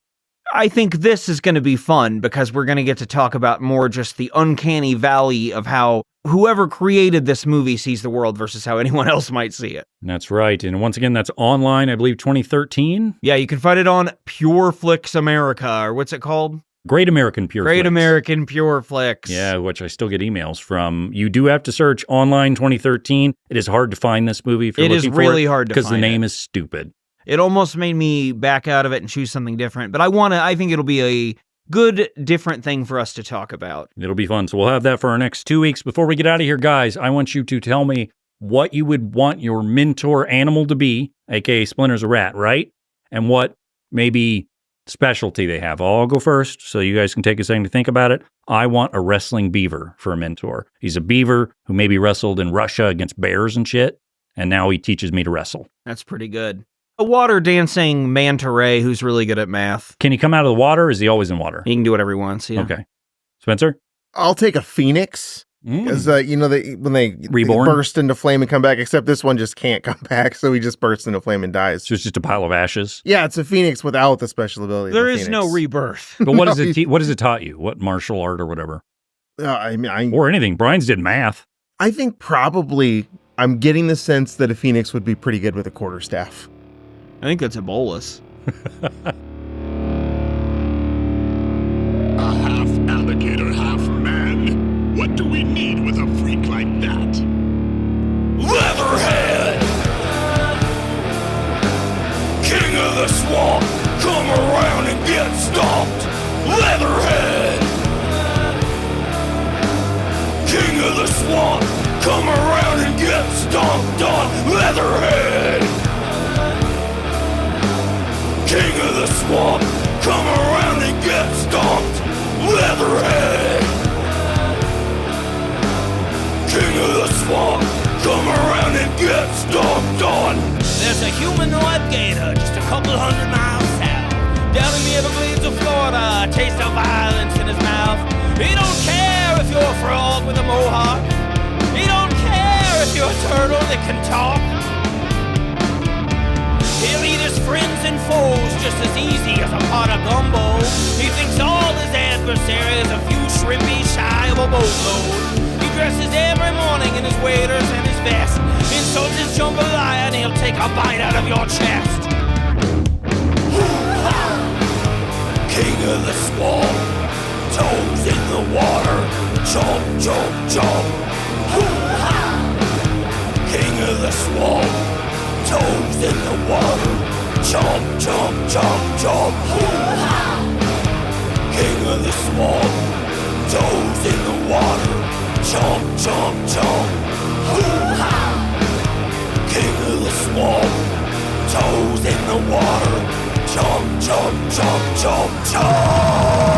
I think this is going to be fun because we're going to get to talk about more just the uncanny valley of how whoever created this movie sees the world versus how anyone else might see it. That's right. And once again, that's Online, I believe 2013. Yeah, you can find it on Pure Flix America, or what's it called? Great American Pure Flix. Great American Pure Flix. Yeah, which I still get emails from. You do have to search Online 2013. It is hard to find this movie if you're looking for it. It is really hard to find because the name is stupid. It almost made me back out of it and choose something different, but I think it'll be a good, different thing for us to talk about. It'll be fun. So we'll have that for our next 2 weeks. Before we get out of here, guys, I want you to tell me what you would want your mentor animal to be, aka Splinter's a rat, right? And what maybe specialty they have. I'll go first so you guys can take a second to think about it. I want a wrestling beaver for a mentor. He's a beaver who maybe wrestled in Russia against bears and shit, and now he teaches me to wrestle. That's pretty good. A water dancing manta ray who's really good at math. Can he come out of the water, or is he always in water? He can do whatever he wants, yeah. Okay. Spencer? I'll take a phoenix. Because, when they Reborn? burst into flame and come back, except this one just can't come back, so he just bursts into flame and dies. So it's just a pile of ashes? Yeah, it's a phoenix without the special ability. There is no rebirth. But what does it what has it taught you? What martial art or whatever? Or anything. Brian's did math. I think probably I'm getting the sense that a phoenix would be pretty good with a quarterstaff. I think that's a bolus. A half alligator, half man. What do we need with a freak like that? Leatherhead! King of the swamp, come around and get stomped! Leatherhead! King of the swamp, come around and get stomped on! Leatherhead! King of the swamp, come around and get stomped! Leatherhead! King of the swamp, come around and get stomped on! There's a humanoid gator just a couple 100 miles south. Down in the Everglades of Florida, a taste of violence in his mouth. He don't care if you're a frog with a mohawk. He don't care if you're a turtle that can talk. He'll eat his friends and foes just as easy as a pot of gumbo. He thinks all his adversaries a few shrimpy shy of a boatload. He dresses every morning in his waders and his vest. Insult his jambalaya and he'll take a bite out of your chest. King of the swamp, toes in the water, chomp, chomp, chomp. King of the swamp, toes in the water, chomp, chomp, chomp, chomp. King of the swamp, toes in the water, chomp, chomp, chomp. King of the swamp, toes in the water, chomp, chomp, chomp, chomp, chomp.